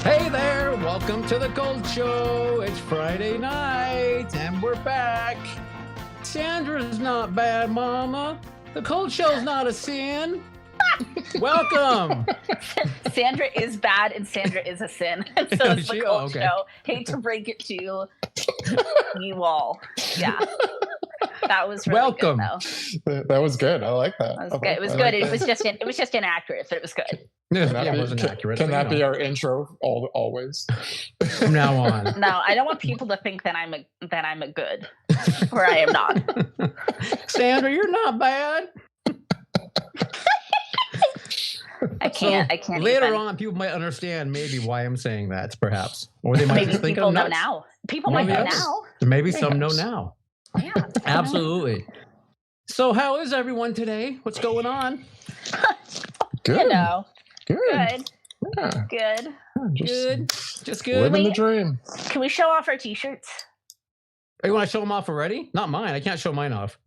Hey there, welcome to the Cold Show. It's Friday night and we're back. Sandra's not bad, Mama. The Cold Show's not a sin. Welcome. Sandra is bad and Sandra is a sin. And so is the Cold Show. Hate to break it to you all. Yeah. That was really welcome. Good, that was good. I like that. That was good. It was good. It was just inaccurate, but it was good. It wasn't accurate. Can that be our intro always? From now on. No, I don't want people to think that I'm a good, or I am not. Sandra, you're not bad. I can't. Later on, people might understand maybe why I'm saying that, perhaps, or they might maybe just think people I'm know nuts. now. People might know now. Maybe some know now. Yeah, absolutely. So, how is everyone today? What's going on? Good. You know, good. Yeah. Good. Just good. Living the dream. Can we show off our t-shirts? You want to show them off already? Not mine. I can't show mine off.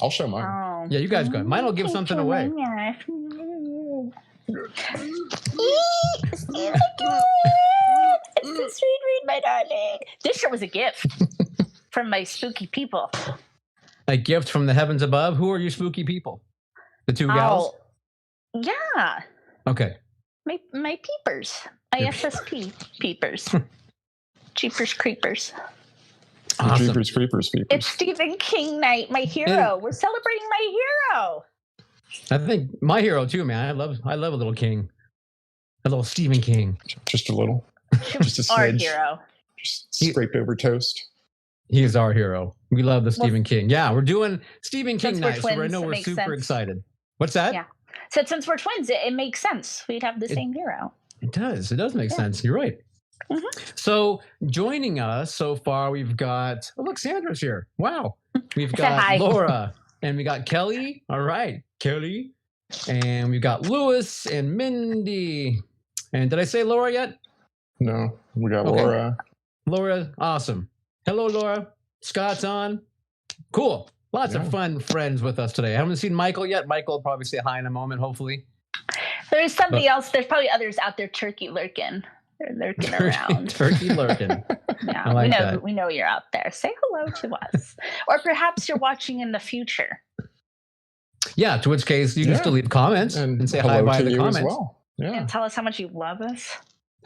I'll show mine. Oh. Yeah, you guys go. Mine will give something away. Sweet read, my darling. This shirt was a gift from my spooky people. A gift from the heavens above. Who are you spooky people? The two gals? Yeah. Okay. My peepers. ISSP peepers. Jeepers creepers. Awesome. Jeepers creepers peepers. It's Stephen King night, my hero. We're celebrating my hero. I think my hero too, man. I love a little King. A little Stephen King. Just a little. Just a Our smidge. hero. Just scraped over toast. He is our hero. We love the Stephen King. Yeah, we're doing Stephen King Since we're night, so I twins, know it we're makes super sense. excited. What's that? Yeah. So since we're twins, it makes sense. We'd have the same hero. It does. It does make sense. You're right. Mm-hmm. So joining us so far, we've got, oh, look, Sandra's here. Wow. We've Say got hi. Laura and we got Kelly. All right, Kelly. And we've got Lewis and Mindy. And did I say Laura yet? No, we got Okay. Laura. Laura, awesome. Hello, Laura. Scott's on. Cool. Lots of fun friends with us today. I haven't seen Michael yet. Michael will probably say hi in a moment, hopefully. There's somebody else. There's probably others out there turkey lurking. They're lurking around. Turkey lurking. Yeah, I like that. we know you're out there. Say hello to us. Or perhaps you're watching in the future. Yeah, to which case you can still leave comments and say hi hello by to the you comments. as well. Yeah. And tell us how much you love us.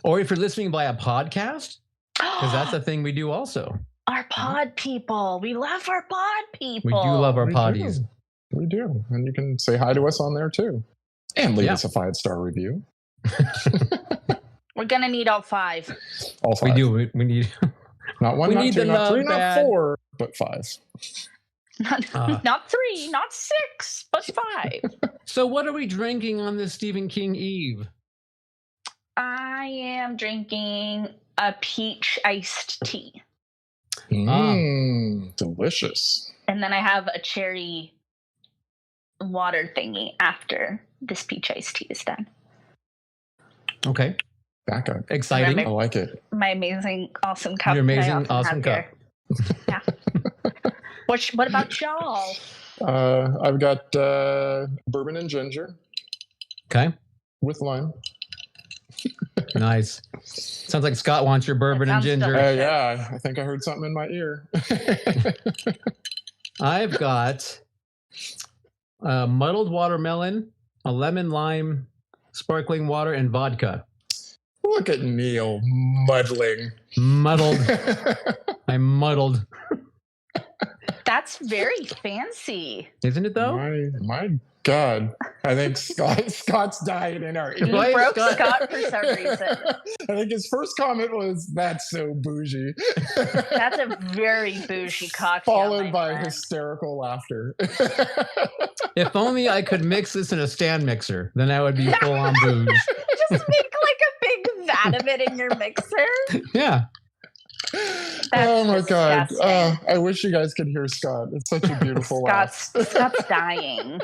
Or if you're listening via podcast, because that's a thing we do also. Our pod people. We love our pod people. We do love our We potties. do. We do. And you can say hi to us on there too. And leave us a 5-star review. We're going to need all 5. All 5. We do. We need. Not 1, we not need 2, the not love 3, bad. not 4, but 5. Not 3, not 6, but 5. So what are we drinking on this Stephen King Eve? I am drinking a peach iced tea. Delicious. And then I have a cherry water thingy after this peach iced tea is done. Okay. Back up. Exciting. I like it. My amazing, awesome cup. Your that I amazing, often awesome have cup. here. Yeah. What about y'all? I've got bourbon and ginger Okay. with lime. Nice. Sounds like Scott wants your bourbon and sounds ginger. delicious. Yeah, I think I heard something in my ear. I've got a muddled watermelon, a lemon lime, sparkling water, and vodka. Look at Neil muddling. Muddled. I'm muddled. That's very fancy. Isn't it though? My God. I think Scott's dying in our You ear. Right, broke Scott? Scott for some reason. I think his first comment was, "That's so bougie," That's a very bougie cocktail. followed my by friend. hysterical laughter. If only I could mix this in a stand mixer, then I would be full on booze. Just make like a big vat of it in your mixer. Yeah. Oh my God! disgusting. I wish you guys could hear Scott. It's such a beautiful laugh. Scott's dying.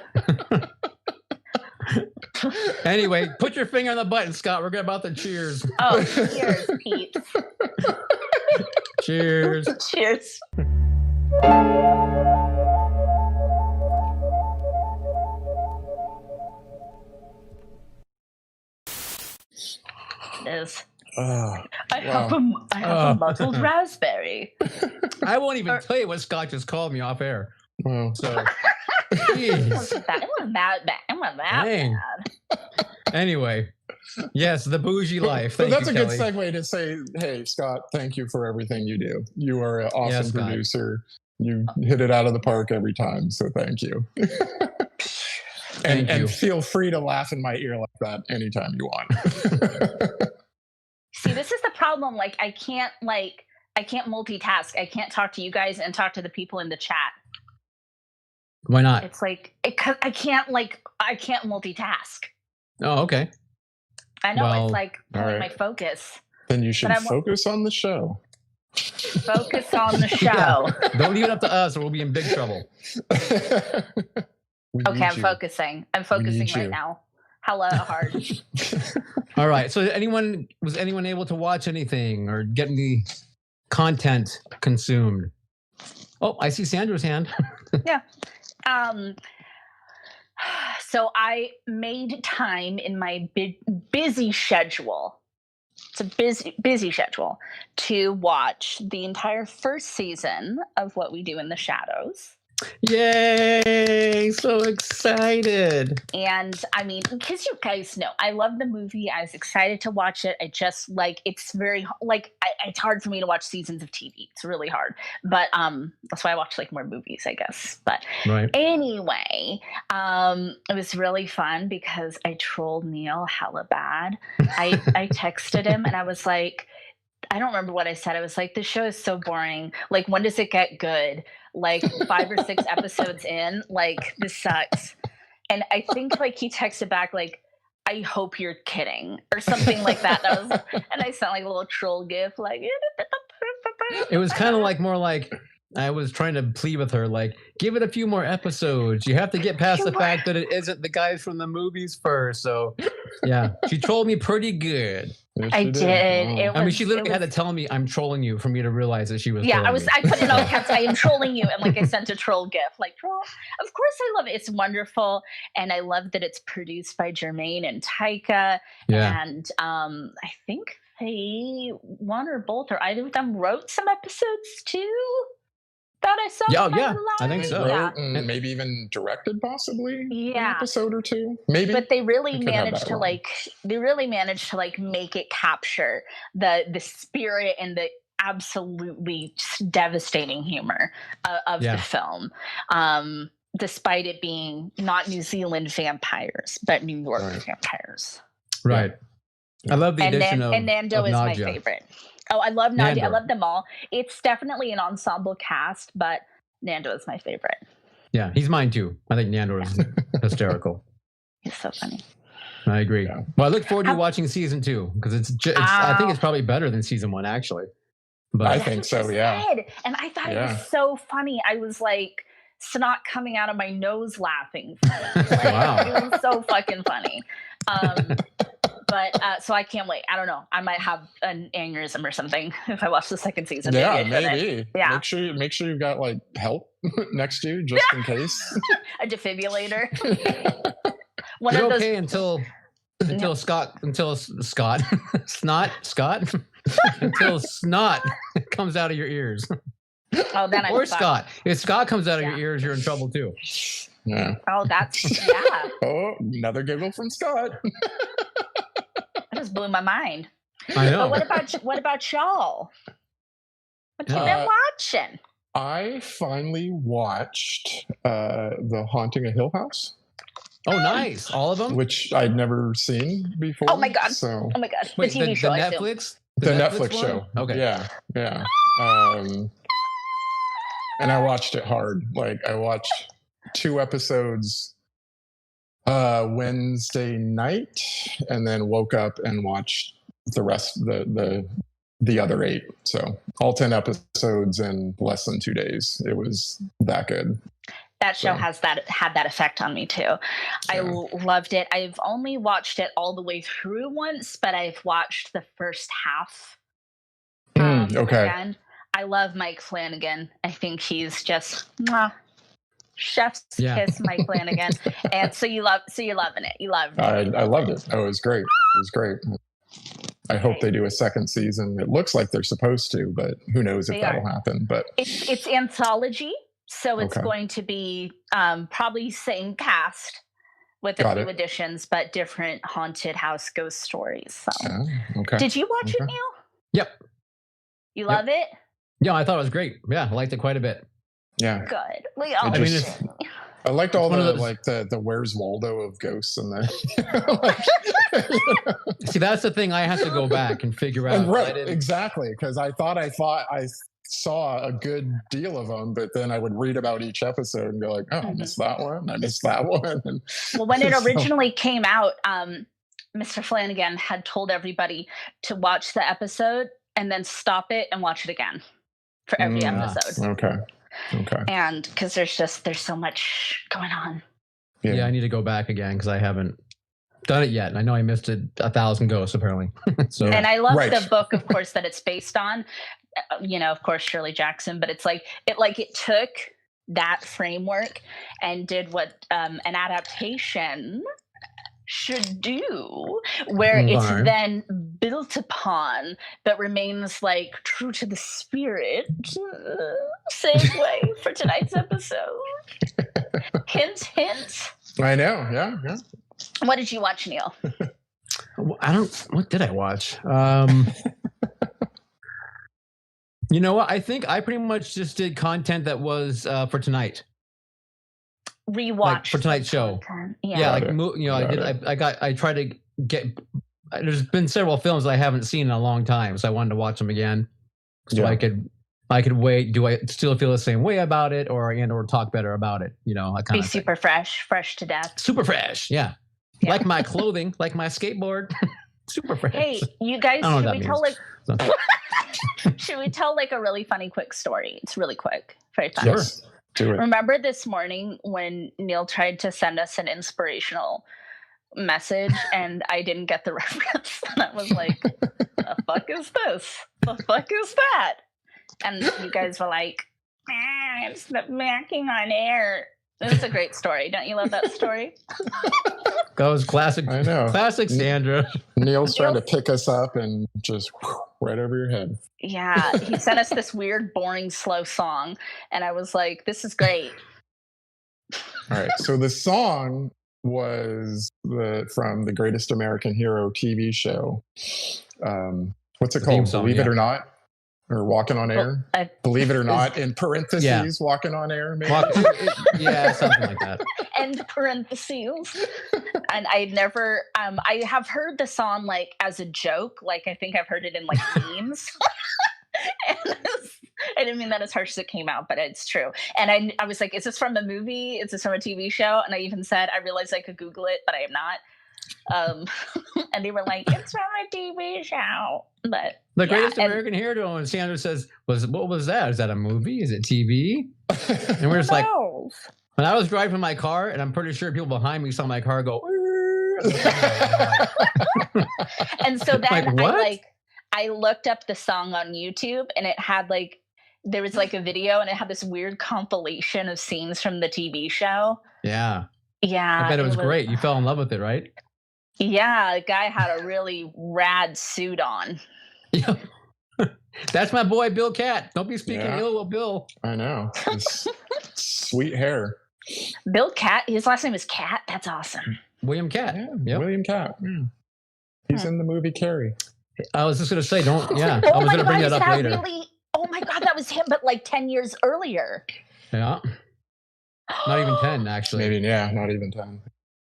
Anyway, put your finger on the button, Scott. We're about to cheers. Oh, cheers, Pete. Cheers. Cheers. It is. I have a muddled raspberry. I won't even tell you what Scott just called me off air. Well, So, It wasn't that bad. Anyway, yes, the bougie life. But Thank that's you, a good Kelly. segue to say, hey, Scott, thank you for everything you do. You are an awesome producer. You hit it out of the park every time, so thank you. And feel free to laugh in my ear like that anytime you want. See, this is the problem. Like, I can't multitask. I can't talk to you guys and talk to the people in the chat. Why not? It's like I can't multitask. Oh, okay. I know, it's like pulling my focus. Then you should focus on the show. Focus on the show. Yeah. Don't leave it up to us or we'll be in big trouble. Okay, I'm focusing. I'm focusing right now. Hella hard. All right. So was anyone able to watch anything or get any content consumed? Oh, I see Sandra's hand. Yeah. So I made time in my busy schedule. It's a busy schedule to watch the entire first season of What We Do in the Shadows. Yay! So excited. And I mean, because you guys know, I love the movie. I was excited to watch it. I just it's very it's hard for me to watch seasons of TV. It's really hard. But that's why I watch more movies, I guess. But anyway, it was really fun because I trolled Neil hella bad. I texted him and I was like, I don't remember what I said. I was like, this show is so boring. When does it get good? 5 or 6 episodes in, this sucks. And I think he texted back I hope you're kidding or something like that. And I sent a little troll gif it was kind of more I was trying to plead with her, give it a few more episodes. You have to get past the fact that it isn't the guys from the movies first. So, yeah, she trolled me pretty good. Yes, I did. I mean, she literally had to tell me I'm trolling you for me to realize that she was. Yeah, trolling me. I put it all caps. I am trolling you, and I sent a troll gif. Troll. Of course, I love it. It's wonderful, and I love that it's produced by Jermaine and Taika. Yeah. And I think one or both or either of them wrote some episodes too. That I saw. Yeah, I think so. Yeah. And maybe even directed, possibly. Yeah, an episode or two, maybe. But they really managed to make it capture the spirit and the absolutely devastating humor of the film. Despite it being not New Zealand vampires, but New York vampires. Right. Yeah. I love the addition of Nando is Nadia. my favorite. Oh, I love Nadia. I love them all. It's definitely an ensemble cast, but Nando is my favorite. Yeah, he's mine too. I think Nando is hysterical. He's so funny. I agree. Yeah. Well, I look forward to watching season 2 because I think it's probably better than season 1 actually. But I think so. Yeah. And I thought it was so funny. I was snot coming out of my nose laughing. Wow. It was so fucking funny. But so I can't wait. I don't know. I might have an aneurysm or something if I watch the second season. Yeah, maybe. Yeah. Make sure you've got help next to you just in case. A defibrillator. You're okay until Scott until snot comes out of your ears. Oh, then or Scott. If Scott comes out of your ears, you're in trouble too. Yeah. Oh, that's Oh, another giggle from Scott. That just blew my mind. I know. But what about y'all? What you been watching? I finally watched The Haunting of Hill House. Oh, nice! All of them, which I'd never seen before. Oh my god! So, oh my god! Wait, the TV show, the Netflix, the Netflix show. Okay. Yeah. And I watched it hard. I watched 2 episodes Wednesday night, and then woke up and watched the rest, the other 8. So all 10 episodes in less than 2 days. It was that good. That show had that effect on me too. Yeah. I loved it. I've only watched it all the way through once, but I've watched the first half. Okay. Again. I love Mike Flanagan. I think he's just chef's kiss, Mike Flanagan. And so you're loving it. You loved it. I loved it. Oh, it was great. It was great. I hope they do a second season. It looks like they're supposed to, but who knows if that'll happen. But it's anthology, so it's Okay. going to be probably same cast with a few additions, but different haunted house ghost stories. So, okay. Did you watch it, Neil? Yep. You love it? Yeah, I thought it was great. Yeah, I liked it quite a bit. Yeah. Good. We all I mean, I liked all the Where's Waldo of ghosts and the. See, that's the thing. I have to go back and figure out. Right, exactly, because I thought I saw a good deal of them, but then I would read about each episode and go like, oh, I missed that one. I missed that one. And well, when it originally came out, Mr. Flanagan had told everybody to watch the episode and then stop it and watch it again for every episode. Okay. And because there's so much going on. Yeah, I need to go back again because I haven't done it yet. I know I missed it 1,000 ghosts apparently. So and I love the book, of course, that it's based on. Of course, Shirley Jackson, but it took that framework and did what an adaptation should do, where it's then built upon, but remains like true to the spirit. Segue for tonight's episode. Hint, hint. I know. Yeah. What did you watch, Neil? What did I watch? You know what? I think I pretty much just did content that was for tonight. Rewatch for tonight's show. Yeah, I tried to get. There's been several films I haven't seen in a long time, so I wanted to watch them again, so I could wait. Do I still feel the same way about it, or talk better about it? I kind of be super fresh to death. Super fresh, yeah. Like my clothing, like my skateboard. Super fresh. Hey, you guys, should we tell like a really funny quick story? It's really quick, very fun. Yes. Do it. Remember this morning when Neil tried to send us an inspirational message and I didn't get the reference? And I was like, the fuck is this? The fuck is that? And you guys were like, it's the macking on air. It was a great story. Don't you love that story? That was classic. I know. Classic Sandra. Neil's trying to pick us up and just right over your head. Yeah. He sent us this weird, boring, slow song. And I was like, this is great. All right. So the song was from the Greatest American Hero TV show. What's it called? Song, Believe It or Not? Or Walking on Air? Believe it or not, in parentheses, Walking on Air, maybe? Yeah, something like that. End parentheses. And I never, I have heard the song like as a joke. Like I think I've heard it in like memes. And I didn't mean that as harsh as it came out, but it's true. And I was like, is this from a movie? Is this from a TV show? And I even said, I realized I could Google it, but I am not. And they were like, it's from a TV show. But the Greatest American Hero, and Sandra says, what was that? Is that a movie? Is it TV? And we're just like, when I was driving my car, and I'm pretty sure people behind me saw my car go. And so then I looked up the song on YouTube, and it had there was a video, and it had this weird compilation of scenes from the TV show. Yeah. Yeah. I bet it was great. You fell in love with it, right? Yeah, the guy had a really rad suit on. Yeah. That's my boy, Bill Cat. Don't be speaking ill of Bill. I know. His sweet hair. Bill Cat? His last name is Cat? That's awesome. William Cat. Yeah, yep. William Cat. Yeah. He's in the movie Carrie. I was just going to say, I was going to bring that up later. Oh my God, that was him, but 10 years earlier. Yeah. Not even 10, actually. Maybe, not even 10.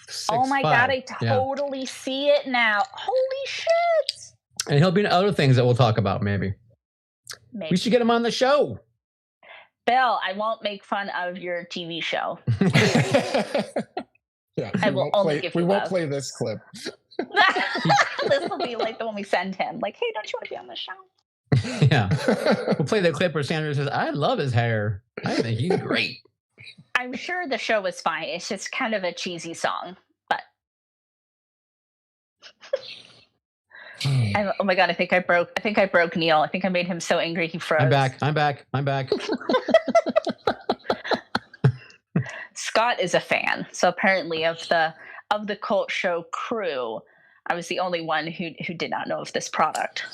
6'5". Oh my God, I totally see it now. Holy shit. And he'll be in other things that we'll talk about, maybe. We should get him on the show. Bill, I won't make fun of your TV show. Yeah, I will only give you We won't play this clip. This will be the one we send him. Hey, don't you want to be on the show? Yeah. We'll play the clip where Sandra says, I love his hair. I think he's great. I'm sure the show was fine. It's just kind of a cheesy song, but oh my God, I think I broke Neil. I think I made him so angry he froze. I'm back. Scott is a fan, so apparently of the Cult Show crew. I was the only one who did not know of this product.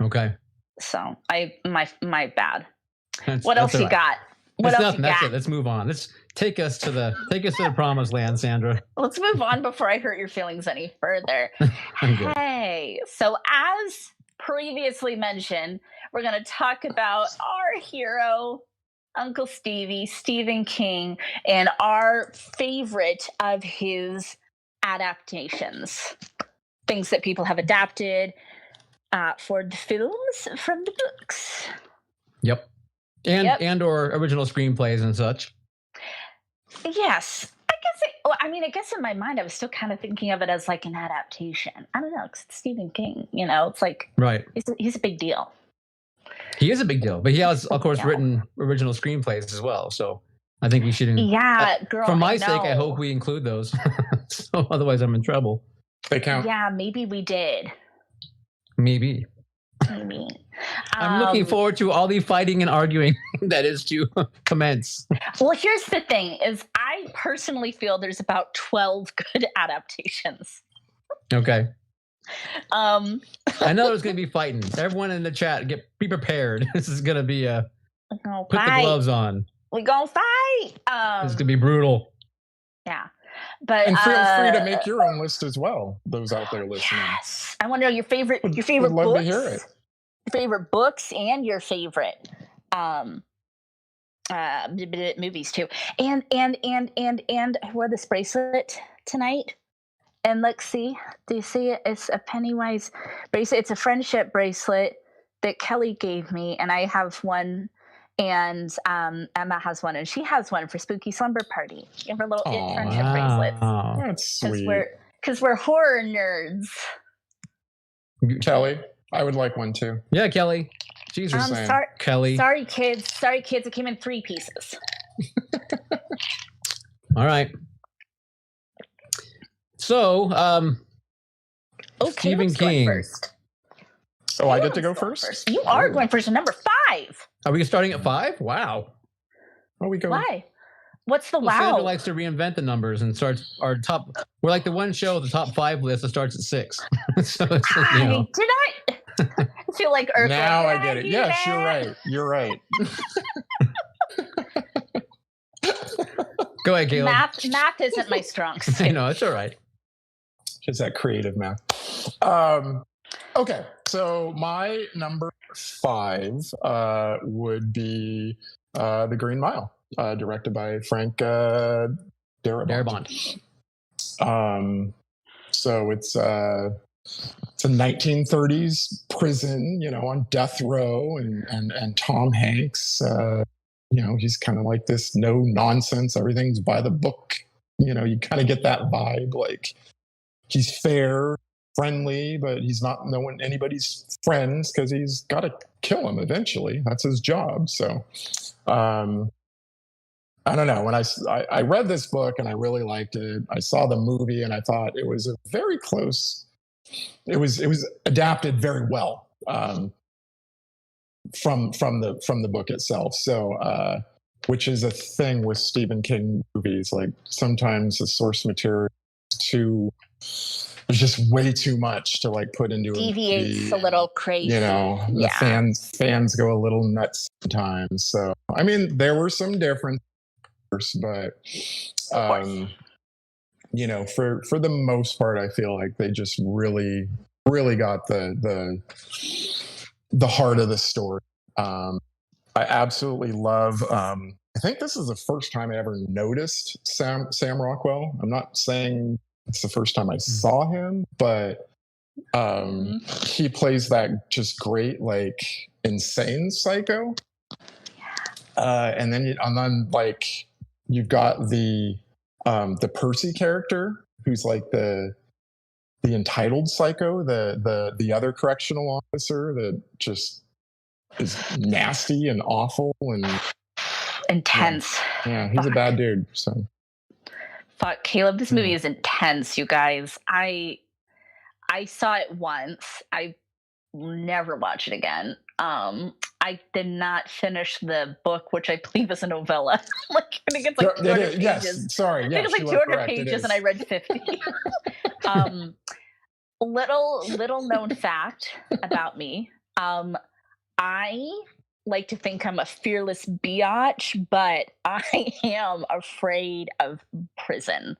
Okay. So my bad. That's, What else all you right. got? What That's else nothing. you That's got? it. Let's move on. Let's take us to the promised land, Sandra. Let's move on before I hurt your feelings any further. I'm good. Hey, so as previously mentioned, we're going to talk about our hero, Uncle Stevie, Stephen King, and our favorite of his adaptations. Things that people have adapted for the films from the books. Yep. And or original screenplays and such. Yes. I guess in my mind, I was still kind of thinking of it as like an adaptation. I don't know, 'cause it's Stephen King, it's like, right. He's a big deal. He is a big deal, but he has, of course, written original screenplays as well. So I think we should. Girl. For my sake, I hope we include those. So otherwise, I'm in trouble. They count. Yeah, maybe we did. Maybe. I'm looking forward to all the fighting and arguing that is to commence. Well, here's the thing: is I personally feel there's about 12 good adaptations. Okay. I know there's going to be fighting. Everyone in the chat, be prepared. This is going to be put the gloves on. We gonna fight. It's going to be brutal. Yeah. But and feel free to make your own list as well. Those out there listening. Yes. I want to know your favorite would books. Love to hear it. Your favorite books and your favorite movies too. And I wore this bracelet tonight. And let's see. Do you see it? It's a Pennywise bracelet. It's a friendship bracelet that Kelly gave me, and I have one. And Emma has one, and she has one for Spooky Slumber Party. You have her little It friendship bracelets. That's sweet. Because we're horror nerds. Kelly, I would like one too. Yeah, Kelly. Jesus, Kelly. Sorry, kids. It came in 3 pieces. All right. So, Stephen King. First. Oh, I get to go first? You are going first. Number 5. Are we starting at 5? Wow. Oh, we go. Why? What's the wow? Sandra likes to reinvent the numbers and starts our top. We're like the one show with the top 5 list that starts at 6. So it's, Did I feel like Earth? Now I get it. Yes, you're right. You're right. Go ahead, Caleb. Math isn't my strong suit. I know, it's all right. Just that creative math. Okay, so my number 5 would be The Green Mile, directed by Frank Darabont. So it's a 1930s prison, on death row, and Tom Hanks, he's kind of like this no nonsense, everything's by the book. You kind of get that vibe, like he's fair, friendly, but he's not anybody's friends because he's got to kill him eventually. That's his job. So I don't know. When I read this book and I really liked it, I saw the movie and I thought it was a very close. It was adapted very well from the book itself. So which is a thing with Stephen King movies. Like sometimes the source material is there's just way too much to like put into deviates a little crazy. The fans go a little nuts sometimes. So I mean, there were some differences, but for the most part, I feel like they just really got the heart of the story. I absolutely love. I think this is the first time I ever noticed Sam Rockwell. I'm not saying it's the first time I saw him, but he plays that just great, like insane psycho. And then like you've got the Percy character, who's like the entitled psycho, the other correctional officer that just is nasty and awful and intense. Yeah, he's a bad dude. So. Fuck, Caleb, this movie is intense, you guys. I saw it once. I never watch it again. I did not finish the book, which I believe is a novella. I think it's like 200 pages. Yes, sorry. I think it's like 200 pages and I read 50. little known fact about me. I like to think I'm a fearless biatch, but I am afraid of prison.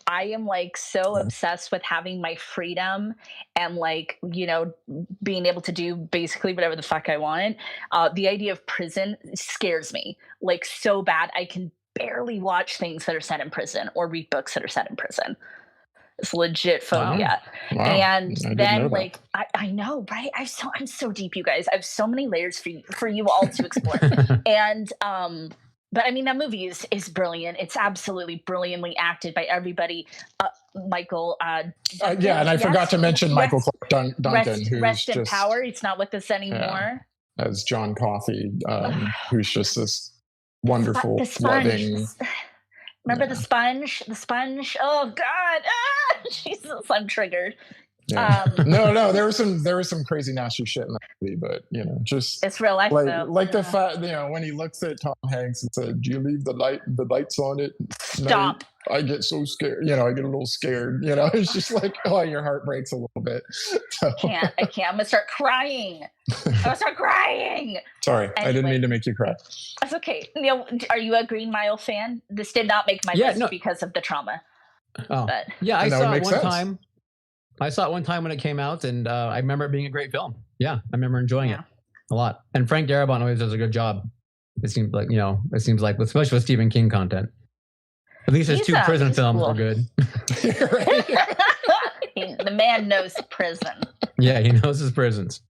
I am like so obsessed with having my freedom and like, being able to do basically whatever the fuck I want. The idea of prison scares me like so bad. I can barely watch things that are set in prison or read books that are set in prison. It's legit phobia. Wow. And I didn't then know that. like I know, right? I'm so deep, you guys. I have so many layers for you all to explore. And but I mean that movie is brilliant. It's absolutely brilliantly acted by everybody. Michael Yeah, and I forgot to mention Michael Clark Duncan, who's rest in just power. He's not with us anymore. as John Coffey, who's just this wonderful, The sponge. loving. Remember the sponge? The sponge. Oh God! Jesus, I'm triggered. Yeah. No, there was some crazy nasty shit in that movie, but just it's real life though. Like the fact, when he looks at Tom Hanks and said, "Do you leave the lights on at Stop." night?" I get so scared. I get a little scared. It's just like, oh, your heart breaks a little bit. So. I can't. I'm gonna start crying. Sorry, Anyway. I didn't mean to make you cry. That's okay. Neil, are you a Green Mile fan? This did not make my list because of the trauma. Oh, but yeah, I saw it one sense. time. I saw it one time when it came out, and I remember it being a great film. Yeah, I remember enjoying it a lot. And Frank Darabont always does a good job. It seems like especially with Stephen King content. At least his two prison films were good. The man knows prison. Yeah, he knows his prisons.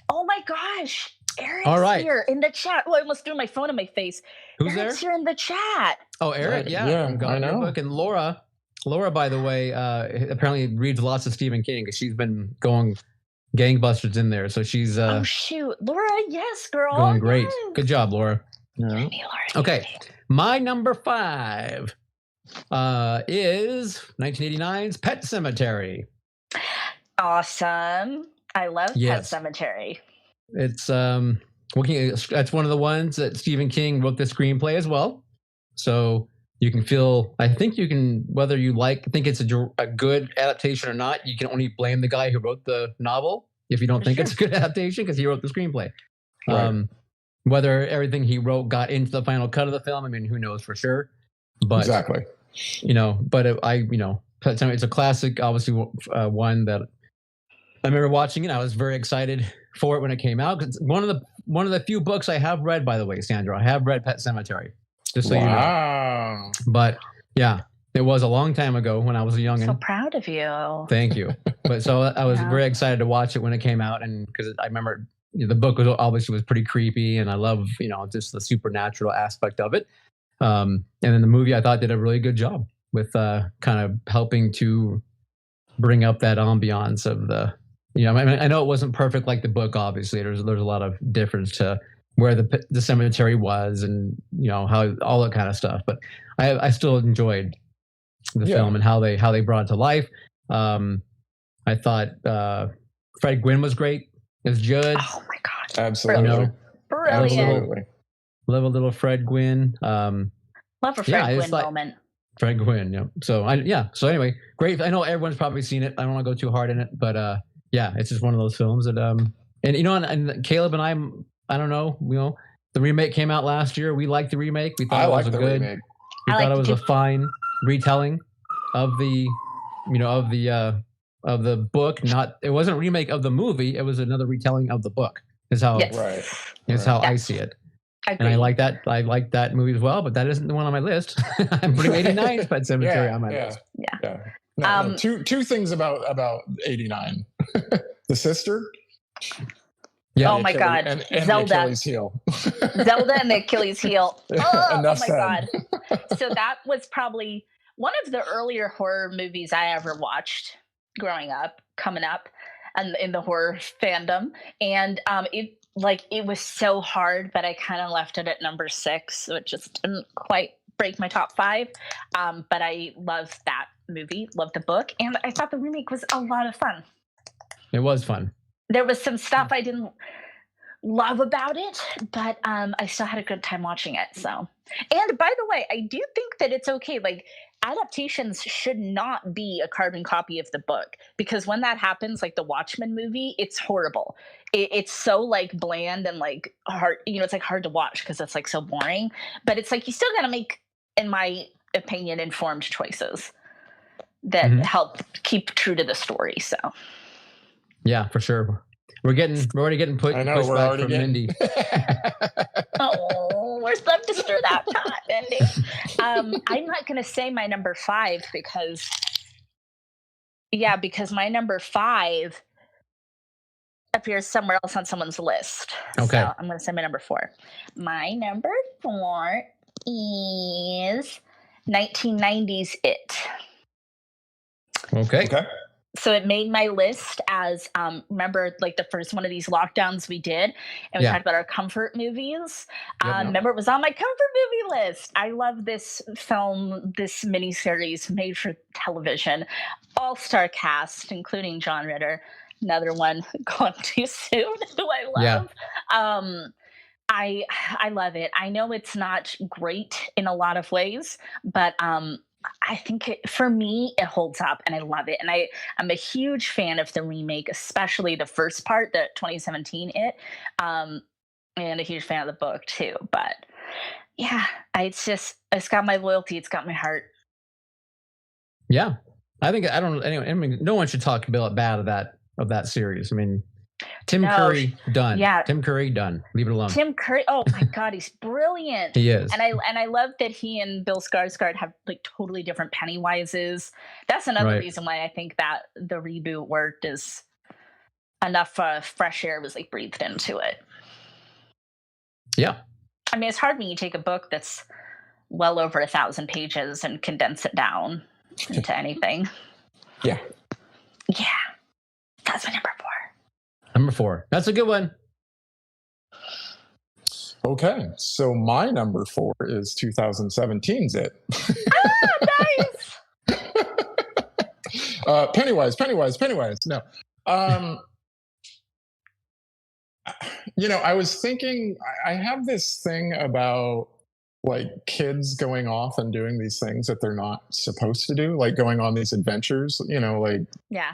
Oh my gosh. Eric's here in the chat. Oh, I almost threw my phone in my face. Who's Eric's here in the chat. Oh, Eric, yeah. I know. Book. And Laura, by the way, apparently reads lots of Stephen King because she's been going gangbusters in there. So she's oh shoot, Laura, yes, girl, going great. Yes. Good job, Laura. Yeah. Okay, my number 5 is 1989's Pet Sematary. Awesome. I love Pet Sematary. It's that's one of the ones that Stephen King wrote the screenplay as well. So you can feel, I think you can, whether you think it's a good adaptation or not, you can only blame the guy who wrote the novel if you don't think it's a good adaptation because he wrote the screenplay. Right. Whether everything he wrote got into the final cut of the film, I mean, who knows for sure. But exactly. But it's a classic, obviously, one that I remember watching it. I was very excited for it when it came out. Cause one of the few books I have read, by the way, Sandra, I have read Pet Sematary. Just so you know. But yeah, it was a long time ago when I was a youngin'. So proud of you. Thank you. But so I was very excited to watch it when it came out, and because I remember the book was pretty creepy, and I love just the supernatural aspect of it. And then the movie I thought did a really good job with kind of helping to bring up that ambiance of the. I know it wasn't perfect like the book. Obviously, there's a lot of difference to where the cemetery was, and how all that kind of stuff. But I still enjoyed the film and how they brought it to life. I thought Fred Gwynn was great as Judd. Oh my god! Absolutely, brilliant. Absolutely. Love a little Fred Gwynn. Love a Fred Gwynn moment. Fred Gwynn, yeah. So So anyway, great. I know everyone's probably seen it. I don't want to go too hard in it, but it's just one of those films that and Caleb and I don't know, the remake came out last year. We liked the remake. We thought it was good. Remake. We thought it was a fine retelling of the of the book. It wasn't a remake of the movie. It was another retelling of the book. Is how how I see it. And I like that. I like that movie as well, but that isn't the one on my list. I'm putting 89's Pet Sematary on my list. Yeah. No, two things about 89. The sister. Yeah. Oh my God. And Zelda. the Achilles heel. Zelda and the Achilles heel. Oh my said. God. So that was probably one of the earlier horror movies I ever watched coming up and in the horror fandom. And it was so hard, but I kind of left it at number 6. So it just didn't quite break my top 5. But I loved that movie, loved the book. And I thought the remake was a lot of fun. It was fun. There was some stuff I didn't love about it, but I still had a good time watching it. So, and by the way, I do think that it's okay. Like adaptations should not be a carbon copy of the book, because when that happens, like the Watchmen movie, it's horrible. It's so like bland and like hard, it's like hard to watch because it's like so boring. But it's like you still got to make, in my opinion, informed choices that help keep true to the story. So yeah, for sure. We're already getting pushback from Mindy. Oh, we're stuck to stir that pot, Mindy. I'm not going to say my number 5 because my number 5 appears somewhere else on someone's list. Okay. So I'm going to say my number 4. My number 4 is 1990's It. Okay. So it made my list as remember, like the first one of these lockdowns we did, and we talked about our comfort movies. Remember, it was on my comfort movie list. I love this film, this miniseries made for television, all-star cast, including John Ritter, another one gone too soon, who I love. I love it. I know it's not great in a lot of ways, but I think for me, it holds up and I love it. And I'm a huge fan of the remake, especially the first part, the 2017 It, and a huge fan of the book too. But yeah, it's got my loyalty. It's got my heart. Yeah. I mean, no one should talk bad of that series. I mean, Tim Curry, done. Yeah. Tim Curry, done. Leave it alone. Tim Curry, oh my God, he's brilliant. He is. And I love that he and Bill Skarsgård have like totally different Pennywises. That's another reason why I think that the reboot worked, is enough fresh air was like breathed into it. Yeah. I mean, it's hard when you take a book that's well over 1,000 pages and condense it down into anything. Yeah. Yeah. That's my number 4. Number 4. That's a good one. Okay, so my number 4 is 2017's It. Nice. Pennywise. No. I was thinking, I have this thing about like kids going off and doing these things that they're not supposed to do, like going on these adventures, Yeah.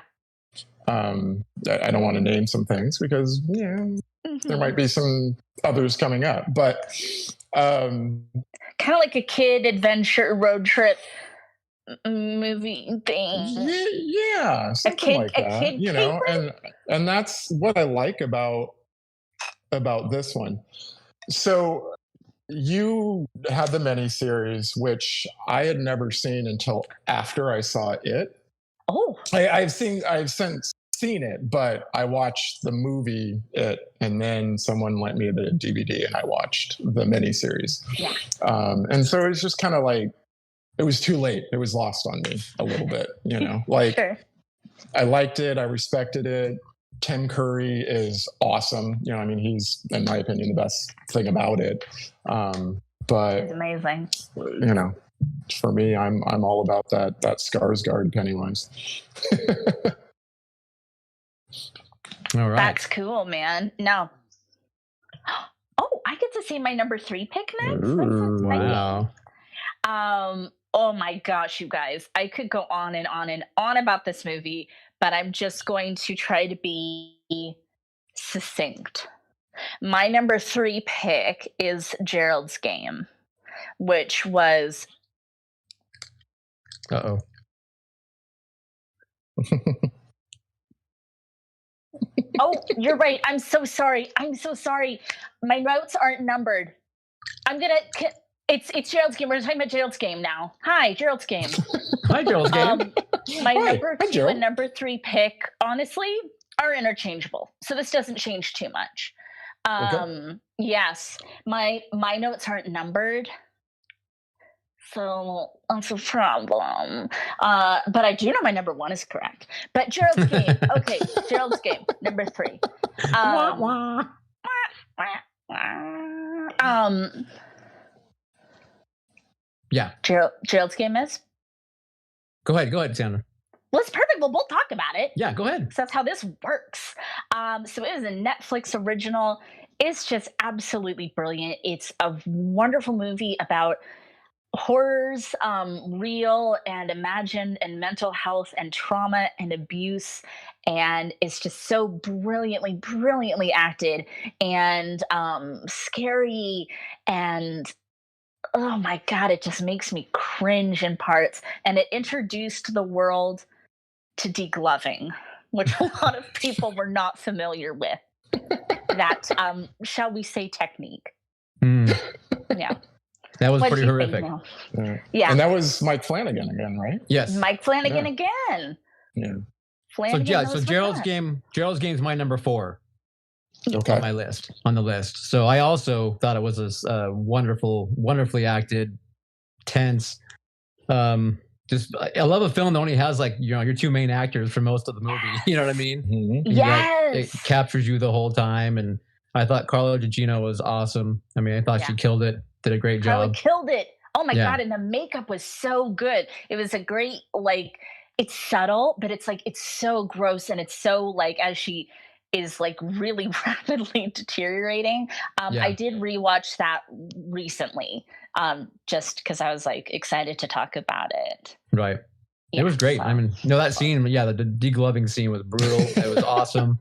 I don't want to name some things because there might be some others coming up, but kind of like a kid adventure road trip movie thing. Yeah, something like that. And that's what I like about this one. So you had the miniseries, which I had never seen until after I saw It. Oh, I've since seen it, but I watched the movie It, and then someone lent me the DVD, and I watched the miniseries. Yeah. And so it was just kind of like, it was too late. It was lost on me a little bit, like sure. I liked it. I respected it. Tim Curry is awesome. I mean, he's, in my opinion, the best thing about it. But it's amazing. For me, I'm all about that Skarsgård Pennywise. All right. That's cool, man. No. Oh, I get to see my number 3 pick next. Ooh, wow. Oh my gosh, you guys. I could go on and on and on about this movie, but I'm just going to try to be succinct. My number 3 pick is Gerald's Game, which was... Uh-oh. Oh, you're right. I'm so sorry. My notes aren't numbered. It's Gerald's Game. We're talking about Gerald's Game now. Hi, Gerald's Game. Hi, Gerald's Game. My number 2 and number 3 pick, honestly, are interchangeable. So this doesn't change too much. Okay. Yes, my notes aren't numbered. So that's a problem. But I do know my number 1 is correct. But Gerald's Game. Okay, Gerald's Game, number 3. Yeah. Gerald's Game is? Go ahead, Sandra. Well, it's perfect. We'll both talk about it. Yeah, go ahead. So that's how this works. So it is a Netflix original. It's just absolutely brilliant. It's a wonderful movie about horrors, real and imagined, and mental health and trauma and abuse, and it's just so brilliantly acted, and scary, and oh my god, it just makes me cringe in parts. And it introduced the world to degloving, which a lot of people were not familiar with. That, shall we say, technique. Mm, Yeah. that was What do pretty you think, horrific. Neil? Yeah. Yeah. And that was Mike Flanagan again, right? Yes. Mike Flanagan Yeah. again. Yeah. Flanagan So knows what's Gerald's up. Gerald's Game's my number 4 Okay. on the list. So I also thought it was a wonderfully acted, tense. Just I love a film that only has like your two main actors for most of the movie. You know what I mean? Mhm. And Yes. it captures you the whole time, and I thought Carla Gugino was awesome. I mean, I thought she killed it. Did a great Carly job. killed it. Oh my Yeah. god, and the makeup was so good. It was a great, like, it's subtle, but it's like it's so gross, and it's so like as she is like really rapidly deteriorating. Yeah. I did rewatch that recently, just because I was like excited to talk about it. Right. Yeah, It was great. so- I mean, that scene, the degloving scene was brutal. It was awesome.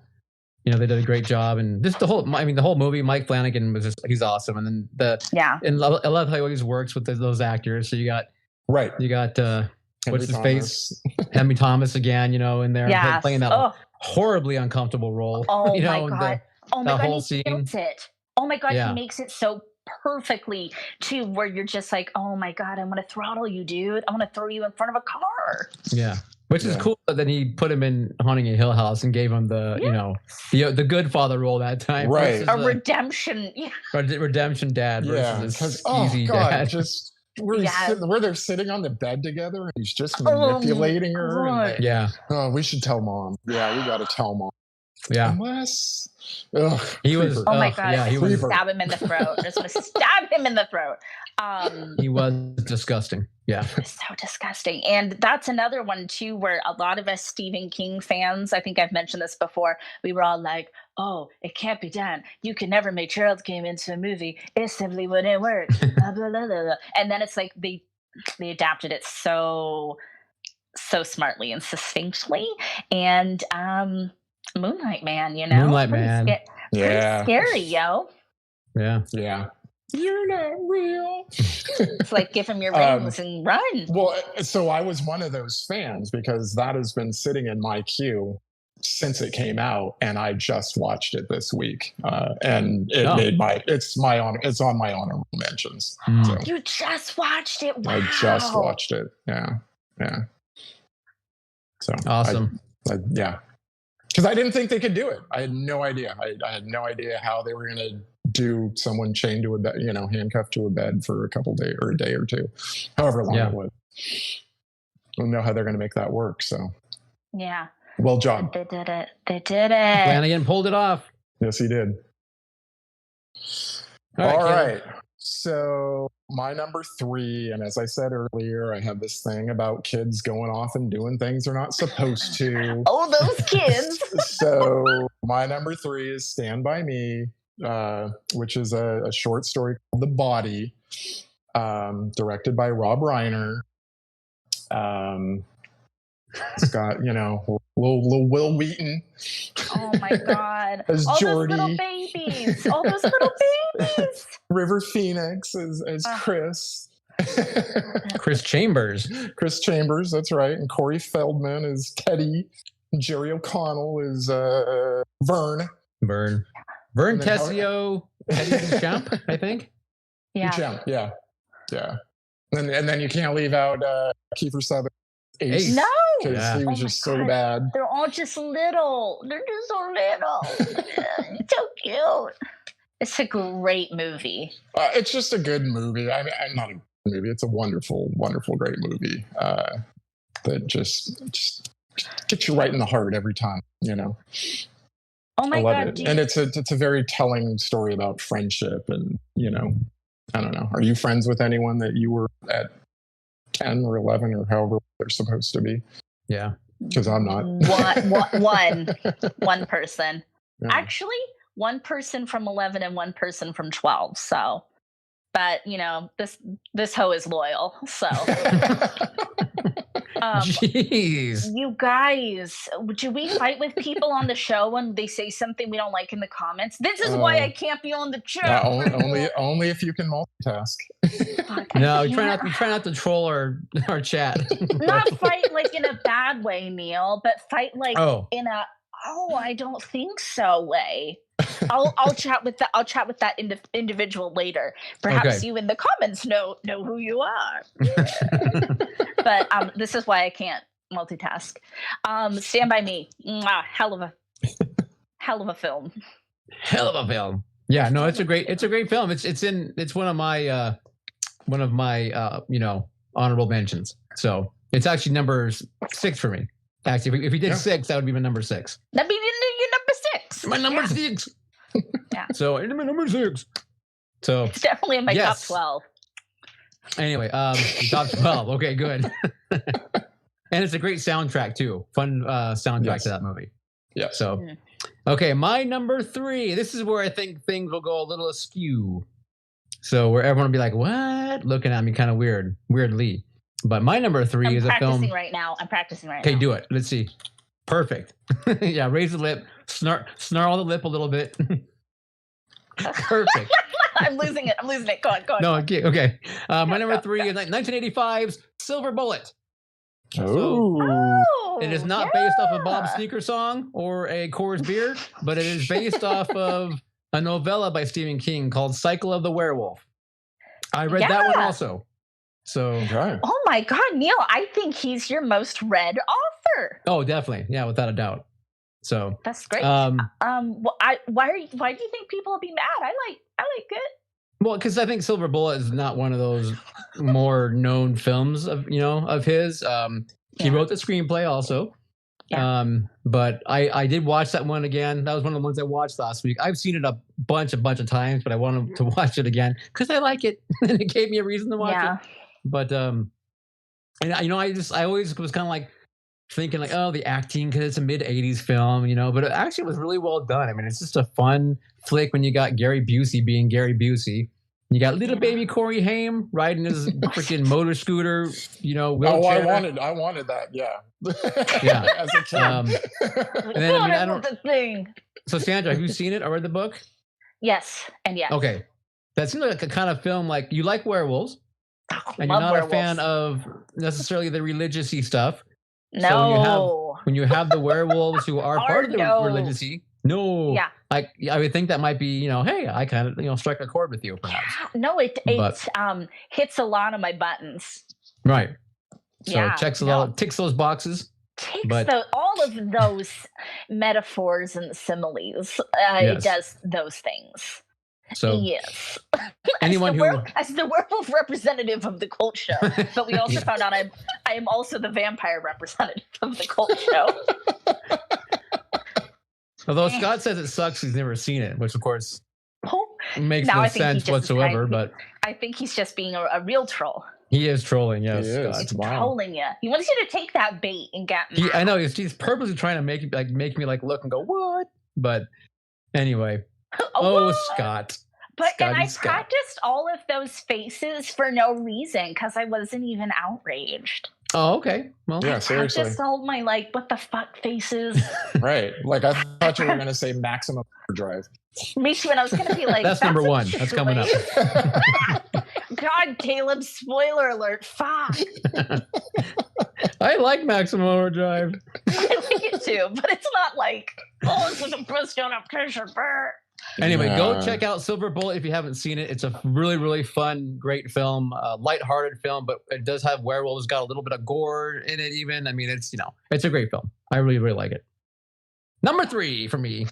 They did a great job, and just the whole movie. Mike Flanagan he's awesome, and then and I love how he always works with those actors. So you got what's his face, Henry Thomas again, in there playing that horribly uncomfortable role. Oh my god! Oh my god! whole He scene. kills it. Oh my god! Yeah. He makes it so perfectly too, where you're just like, oh my god, I'm gonna throttle you, dude. I'm gonna throw you in front of a car. Yeah. Which is cool. But then he put him in Haunting a Hill House and gave him the good father role that time. Right. A redemption. Yeah. Redemption dad versus because easy dad. just where they're sitting on the bed together and he's just manipulating her. And oh, we should tell mom. Yeah, we got to tell mom. Yeah. Unless he was. Oh my god! Yeah, I just stab him in the throat. I just want to stab him in the throat. He was disgusting. Yeah. So disgusting. And that's another one too, where a lot of us Stephen King fans, I think I've mentioned this before, we were all like, oh, it can't be done. You could never make Gerald's Game into a movie. It simply wouldn't work. Blah, blah, blah, blah. And then it's like they adapted it so smartly and succinctly. And Moonlight Man, Moonlight Man. Yeah. Pretty scary, yo. Yeah. Yeah. You're not real. It's like give him your wings and run. Well, so I was one of those fans because that has been sitting in my queue since it came out, and I just watched it this week, and it made it's on my honorable mentions. So You just watched it. Wow. I just watched it. Yeah. So awesome. Yeah. Because I didn't think they could do it. I had no idea. I had no idea how they were going to do someone chained to a bed, handcuffed to a bed for a couple days or a day or two, however long it was. I don't know how they're going to make that work. So, well job. They did it. Flanagan pulled it off. Yes, he did. All right. So my number 3, and as I said earlier, I have this thing about kids going off and doing things they're not supposed to. Oh, those kids. So my number 3 is Stand By Me, which is a short story called The Body, directed by Rob Reiner. It's got, little Will Wheaton. Oh my God. As all Jordy. Those little babies. All those little babies. River Phoenix as Chris. Chris Chambers. Chris Chambers, that's right. And Corey Feldman is Teddy. Jerry O'Connell is Vern. Vern Tessio, Teddy Duchamp, I think. Yeah. Duchamp, yeah. And then you can't leave out Kiefer Sutherland. Ace. No. Because he was just so bad. They're all just little. They're just so little. So cute. It's a great movie. It's just a good movie. I mean, not a good movie. It's a wonderful, wonderful, great movie that just gets you right in the heart every time. Oh my I love God! it. And it's a very telling story about friendship. And I don't know. Are you friends with anyone that you were at 10 or 11 or however they're supposed to be? Yeah. Because I'm not. One person. Yeah. Actually, one person from 11 and one person from 12. So but this hoe is loyal. So, Jeez. you guys, do we fight with people on the show when they say something we don't like in the comments? This is why I can't be on the show. Yeah, only if you can multitask. Fuck, I No, can't. we try not to troll our chat. Not fight like in a bad way, Neil, but fight like Oh. in a I don't think so way. I'll chat with that individual later. Perhaps Okay. you in the comments know who you are. But this is why I can't multitask. Stand by Me. Mwah, hell of a film. Hell of a film. Yeah, no, it's a great film. It's one of my honorable mentions. So it's actually number 6 for me. Actually, if we did 6, that would be my number 6. That'd be your number 6. My number 6. Yeah. So it's my number 6. So It's definitely in my top 12. Anyway, top 12. Okay, good. And it's a great soundtrack too. Fun soundtrack to that movie. Yeah. So, okay, my number 3. This is where I think things will go a little askew. So where everyone will be like, "What?" Looking at me kind of weirdly. But my number 3 is a film. I'm practicing right now. Okay, do it. Let's see. Perfect. Yeah, raise the lip, snarl the lip a little bit. Perfect. I'm losing it. Go on. No, okay. My number 3 is 1985's Silver Bullet. Oh. It is not based off a Bob Sneaker song or a Coors beer, but it is based off of a novella by Stephen King called Cycle of the Werewolf. I read that one also. So, oh my God, Neil, I think he's your most read author. Oh, definitely. Yeah, without a doubt. So that's great. Why do you think people will be mad? I like it. Well, because I think Silver Bullet is not one of those more known films of his. He wrote the screenplay also. Yeah. But I did watch that one again. That was one of the ones I watched last week. I've seen it a bunch of times, but I wanted to watch it again because I like it and it gave me a reason to watch it. But and I always was kind of like thinking like, oh, the acting because it's a mid-'80s film, but it actually was really well done. I mean, it's just a fun flick when you got Gary Busey being Gary Busey. You got little baby Corey Haim riding his freaking motor scooter, wheelchair. Oh, I wanted that, yeah. Yeah. As a kid. And then I don't. So Sandra, have you seen it or read the book? Yes, and yes. Okay, that seems like a kind of film like you like werewolves, and you're not a fan of necessarily the religious-y stuff. No. So when you have the werewolves who are part of the religious-y, I would think that might be, hey, I kind of strike a chord with you, perhaps. Yeah, no, it hits a lot of my buttons. Right. So ticks those boxes. All of those metaphors and similes. It does those things. So yes, anyone as the werewolf representative of the Cult Show, but we also found out I am also the vampire representative of the Cult Show. Although Scott says it sucks, he's never seen it, which of course makes no sense whatsoever. But I think he's just being a real troll. He is trolling, yes. He is. He's trolling you. He wants you to take that bait and get mad. I know he's purposely trying to make me look and go what? But anyway. Scott. But I practiced all of those faces for no reason because I wasn't even outraged. Oh, okay. Well, yeah, seriously. I just all my what the fuck faces. Right. Like I thought you were gonna say maximum overdrive. Me too, and I was gonna be like, that's number 1. That's coming up. God, Caleb, spoiler alert. Fuck. I like Maximum Overdrive. I like it too, but it's not like, this is a best adaptation. Anyway, go check out Silver Bullet if you haven't seen it. It's a really, really fun, great film, lighthearted film, but it does have werewolves, got a little bit of gore in it even. I mean, it's it's a great film. I really, really like it. Number 3 for me.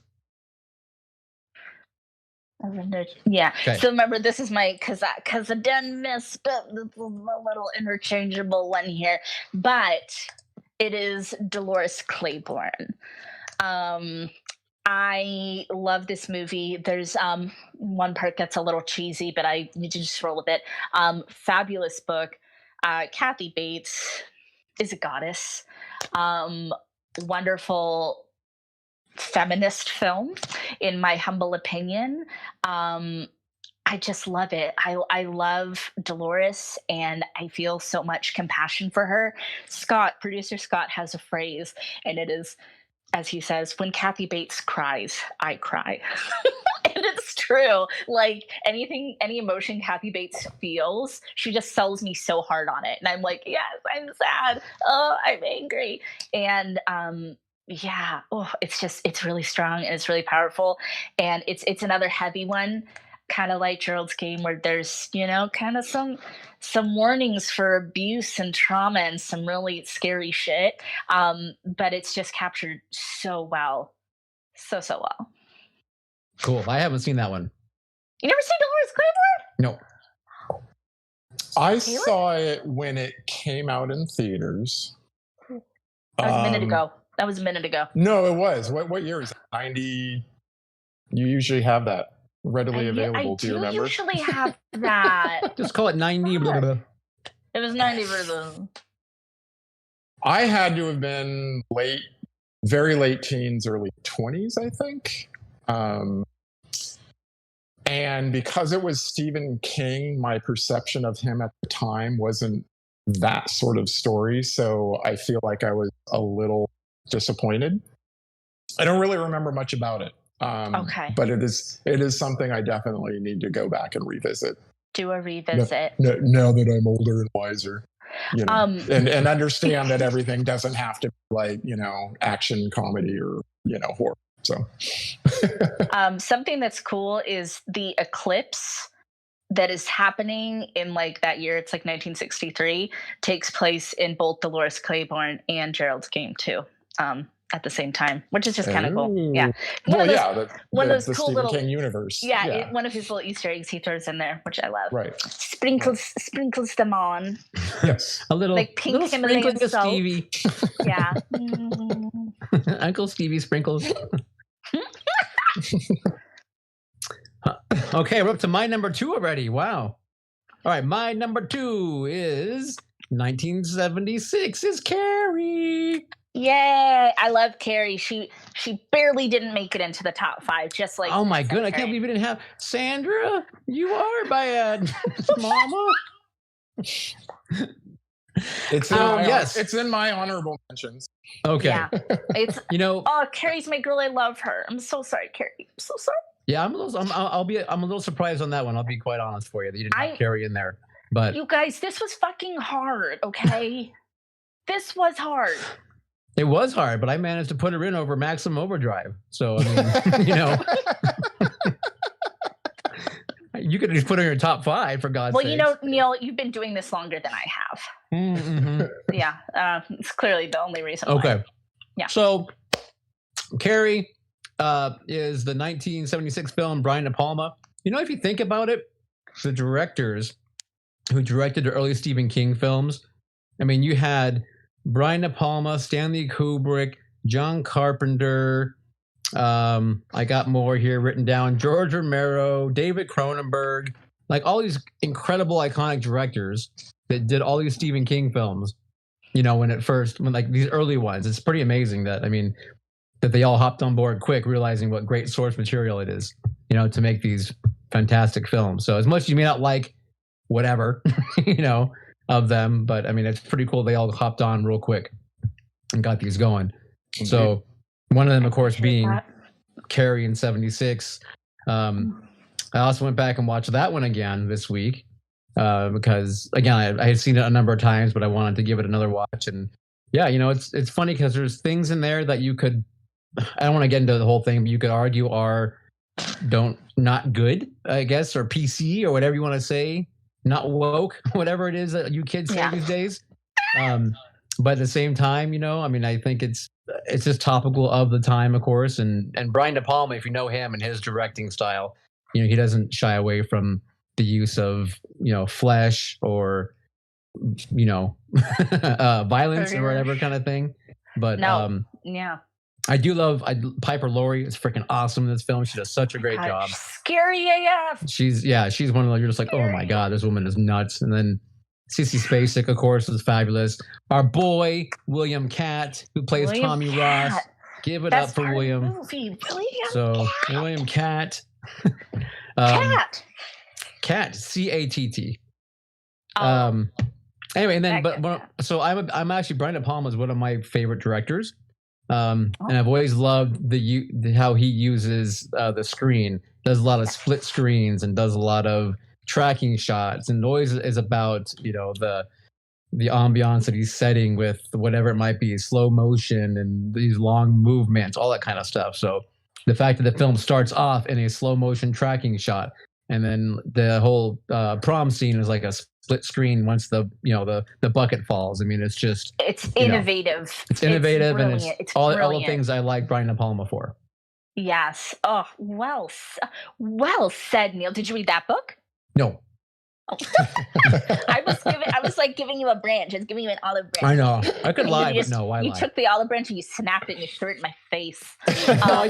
Yeah. Okay. So remember, this is my because I done messed up. This is a little interchangeable one here, but it is Dolores Claiborne. I love this movie. There's one part that's a little cheesy, but I need to just roll with it. Fabulous book. Kathy Bates is a goddess. Wonderful feminist film, in my humble opinion. I just love it. I love Dolores, and I feel so much compassion for her. Producer Scott has a phrase, and it is, as he says, when Kathy Bates cries, I cry. And it's true. Like any emotion Kathy Bates feels, she just sells me so hard on it. And I'm like, yes, I'm sad. Oh, I'm angry. And yeah, oh, it's really strong and it's really powerful. And it's another heavy one, kind of like Gerald's Game, where there's, kind of some warnings for abuse and trauma and some really scary shit. But it's just captured so well. So well. Cool. I haven't seen that one. You never seen Dolores Claiborne? No. I saw it when it came out in theaters. That was a minute ago. No, it was. What year is it? 90. You usually have that readily available. Do you remember? I usually have that. Just call it 90. Blah, blah, blah. It was 90 versus. I had to have been very late teens, early 20s, I think. And because it was Stephen King, my perception of him at the time wasn't that sort of story. So I feel like I was a little disappointed. I don't really remember much about it. Okay. But it is something I definitely need to go back and revisit. Do a revisit. Now that I'm older and wiser. And understand that everything doesn't have to be like, action comedy or, horror. So something that's cool is the eclipse that is happening in like that year. It's like 1963, takes place in both Dolores Claiborne and Gerald's Game too. At the same time, which is just kind of cool. Yeah. One of those cool Stephen little King universe. Yeah. One of his little Easter eggs he throws in there, which I love. Right. Sprinkles them on. Yes. A little like pink Himalayan salt. Stevie. Yeah. Uncle Stevie sprinkles. Okay, we're up to my number 2 already. Wow. All right, my number 2 is 1976 is Carrie. Yay! I love Carrie. She barely didn't make it into the top 5. Just like, oh my goodness, I can't believe we didn't have Sandra. You are bad, Mama. It's in my honorable mentions. Okay. Yeah. It's oh, Carrie's my girl. I love her. I'm so sorry, Carrie. I'm so sorry. Yeah, I'm a little surprised on that one. I'll be quite honest for you that you didn't have Carrie in there. But you guys, this was fucking hard. Okay, this was hard. It was hard, but I managed to put her in over Maximum Overdrive. So, I mean, you could just put her in your top 5 for God's sake. Well, Neil, you've been doing this longer than I have. Mm-hmm. Yeah, it's clearly the only reason. Okay. Why. Yeah. So, Carrie is the 1976 film Brian De Palma. If you think about it, the directors who directed the early Stephen King films, I mean, you had Brian De Palma, Stanley Kubrick, John Carpenter. I got more here written down. George Romero, David Cronenberg, like all these incredible, iconic directors that did all these Stephen King films. When like these early ones, it's pretty amazing that they all hopped on board quick, realizing what great source material it is, to make these fantastic films. So as much as you may not like whatever, of them, but I mean, it's pretty cool. They all hopped on real quick and got these going. Indeed. So one of them, of course, being Carrie in 76. I also went back and watched that one again this week because, again, I had seen it a number of times, but I wanted to give it another watch. And yeah, it's funny because there's things in there that you could, I don't want to get into the whole thing, but you could argue are not good, I guess, or PC or whatever you want to say. Not woke, whatever it is that you kids say these days. But at the same time, I think it's just topical of the time, of course. And Brian De Palma, if you know him and his directing style, he doesn't shy away from the use of, flesh or, violence or whatever kind of thing. But yeah. I do love Piper Laurie. Is freaking awesome in this film. She does such a great job. Scary AF. She's one of those, you're just like, oh my God, this woman is nuts. And then Sissy Spacek, of course, is fabulous. Our boy, William Catt, who plays Tommy Ross. Give it up for William. William Catt. William Catt. Cat. Cat, CATT. Oh, Anyway, and then yeah. so I'm actually Brian De Palma is one of my favorite directors. And I've always loved how he uses the screen. Does a lot of split screens and does a lot of tracking shots, and always is about the ambiance that he's setting with whatever it might be, slow motion and these long movements, all that kind of stuff. So the fact that the film starts off in a slow motion tracking shot, and then the whole prom scene is like a split screen once the bucket falls. I mean, it's just it's innovative. It's innovative, and it's all the things I like Brian De Palma for. Yes. Oh, well said, Neil. Did you read that book? No. I was like giving you a branch. I was giving you an olive branch. I know. I could lie, but no, why lie? You took the olive branch and you snapped it and you threw it in my face. I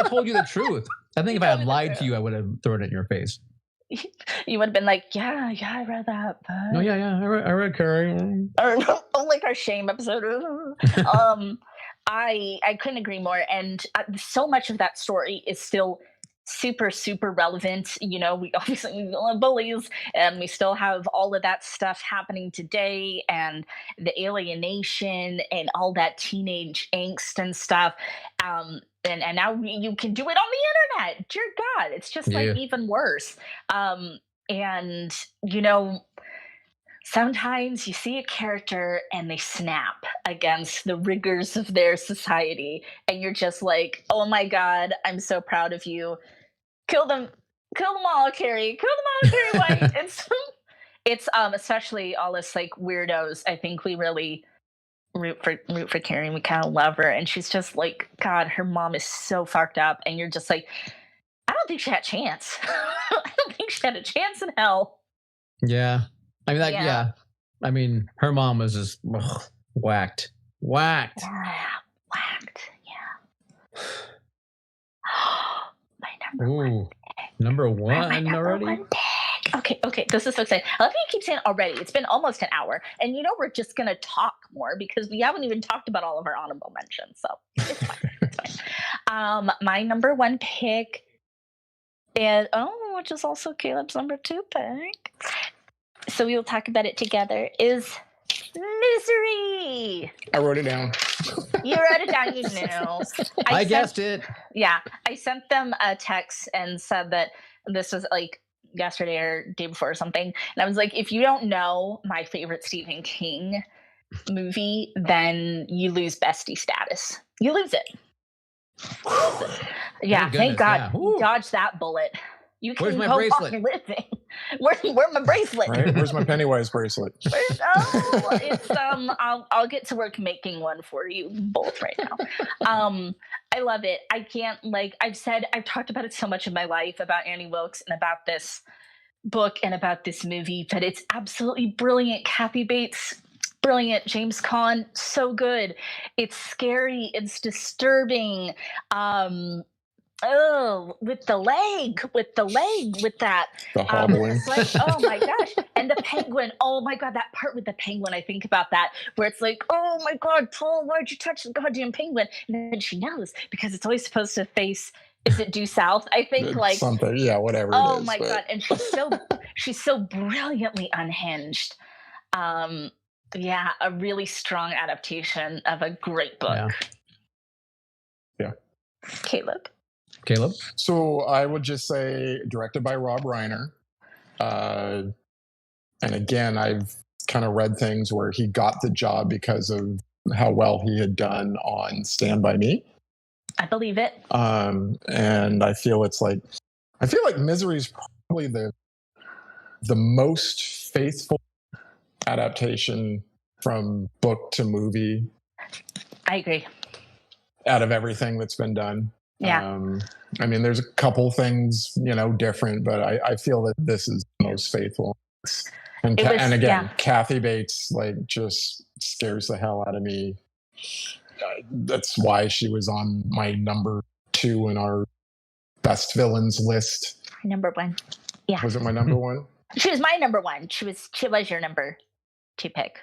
told you the truth. I think if I had lied to you, I would have thrown it in your face. You would have been like, yeah, I read that. But... No, yeah, I read Curry. Or like our shame episode. I couldn't agree more. And so much of that story is still super, super relevant. We obviously love bullies, and we still have all of that stuff happening today, and the alienation and all that teenage angst and stuff. And now you can do it on the internet. Dear God, it's just like even worse. And sometimes you see a character and they snap against the rigors of their society, and you're just like, oh my God, I'm so proud of you. Kill them all, Carrie. Kill them all, Carrie White. It's especially all us like weirdos. I think we really root for Carrie, and we kind of love her, and she's just like, God, her mom is so fucked up, and you're just like, I don't think she had a chance. I don't think she had a chance in hell. Yeah. I mean, yeah. I mean, her mom was just whacked. Yeah, whacked. Yeah. My number one. Number one already? One pick. Okay. This is so exciting. I love how you keep saying already. It's been almost an hour. And we're just going to talk more because we haven't even talked about all of our honorable mentions. So it's fine. It's fine. My number one pick is, which is also Caleb's number two pick. So we will talk about it together, is Misery. I wrote it down. You wrote it down, you knew. I guessed it. Yeah. I sent them a text and said that this was like yesterday or day before or something. And I was like, if you don't know my favorite Stephen King movie, then you lose bestie status. You lose it. Yeah, thank God. You dodged that bullet. You can go on living. Where's my bracelet? Right? Where's my Pennywise bracelet? I'll get to work making one for you both right now. I love it. I can't I've talked about it so much in my life about Annie Wilkes and about this book and about this movie, but it's absolutely brilliant. Kathy Bates, brilliant. James Caan, so good. It's scary. It's disturbing. With the leg, with that. The hobbling. Oh my gosh. And the penguin. Oh my God, that part with the penguin, I think about that, where it's like, oh my God, Paul, why'd you touch the goddamn penguin? And then she knows, because it's always supposed to face, is it due south? I think like something, yeah, whatever. Oh my God. And she's so brilliantly unhinged. Yeah, a really strong adaptation of a great book. Yeah. Caleb. So I would just say directed by Rob Reiner. And again, I've kind of read things where he got the job because of how well he had done on Stand By Me. I believe it. And I feel like Misery is probably the most faithful adaptation from book to movie. I agree. Out of everything that's been done. Yeah. I mean, there's a couple things, different, but I feel that this is the most faithful. And again, Kathy Bates, just scares the hell out of me. That's why she was on my number 2 in our best villains list. Number 1. Yeah. Was it my number 1? She was my number 1. She was your number 2 pick.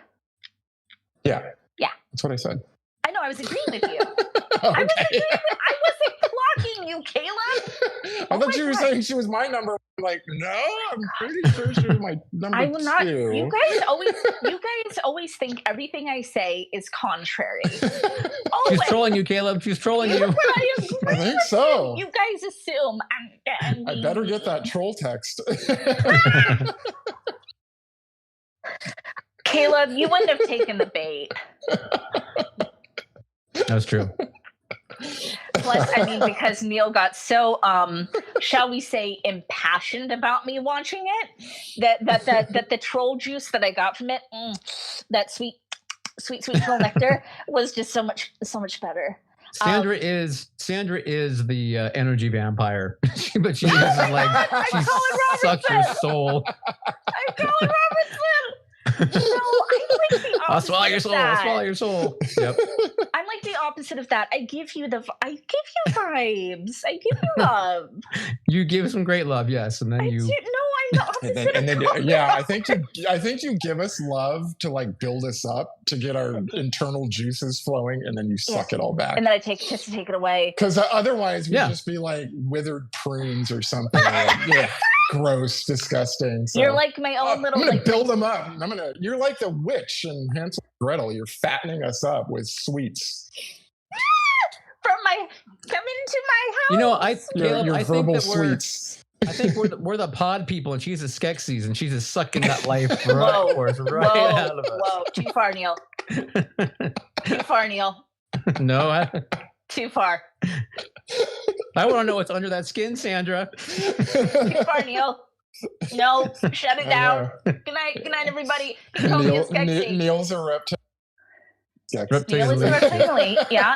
Yeah. Yeah. That's what I said. I know. I was agreeing with you. Okay. I wasn't blocking you, Caleb. I thought you were saying she was my number one. Like, no, I'm pretty sure she was my number I will not. two. You guys always think everything I say is contrary. She's trolling you, Caleb. She's trolling you. I think so. You guys assume I better get that troll text. Caleb, you wouldn't have taken the bait. That's true. Plus, I mean, because Neil got so, shall we say, impassioned about me watching it, that the troll juice that I got from it, that sweet troll nectar, was just so much better. Sandra is the energy vampire, but she doesn't like. She sucks your soul. I'm Colin Robertson. No, I'm like the opposite. I'll swallow your soul. I'll swallow your soul. Yep. I'm like the opposite of that. I give you vibes. I give you love. You give some great love, yes, and then I'm the opposite. and then yeah, I think you give us love to like build us up to get our internal juices flowing, and then you suck it all back. And then I take it away. Because otherwise we'd just be like withered prunes or something. Like, gross, disgusting. So, you're like my own little. I'm gonna build them up. You're like the witch in Hansel and Gretel. You're fattening us up with sweets. Come into my house. You know, Caleb, your I think verbal that sweets. I think we're the pod people, and she's the Skeksis, and she's just sucking that life right for us, right out of us. Whoa, too far, Neil. Too far, Neil. No, too far. I want to know what's under that skin, Sandra. Too far, Neil. No, shut it down. Good night, everybody. Neil's a reptile. Neil is a reptilian. Yeah.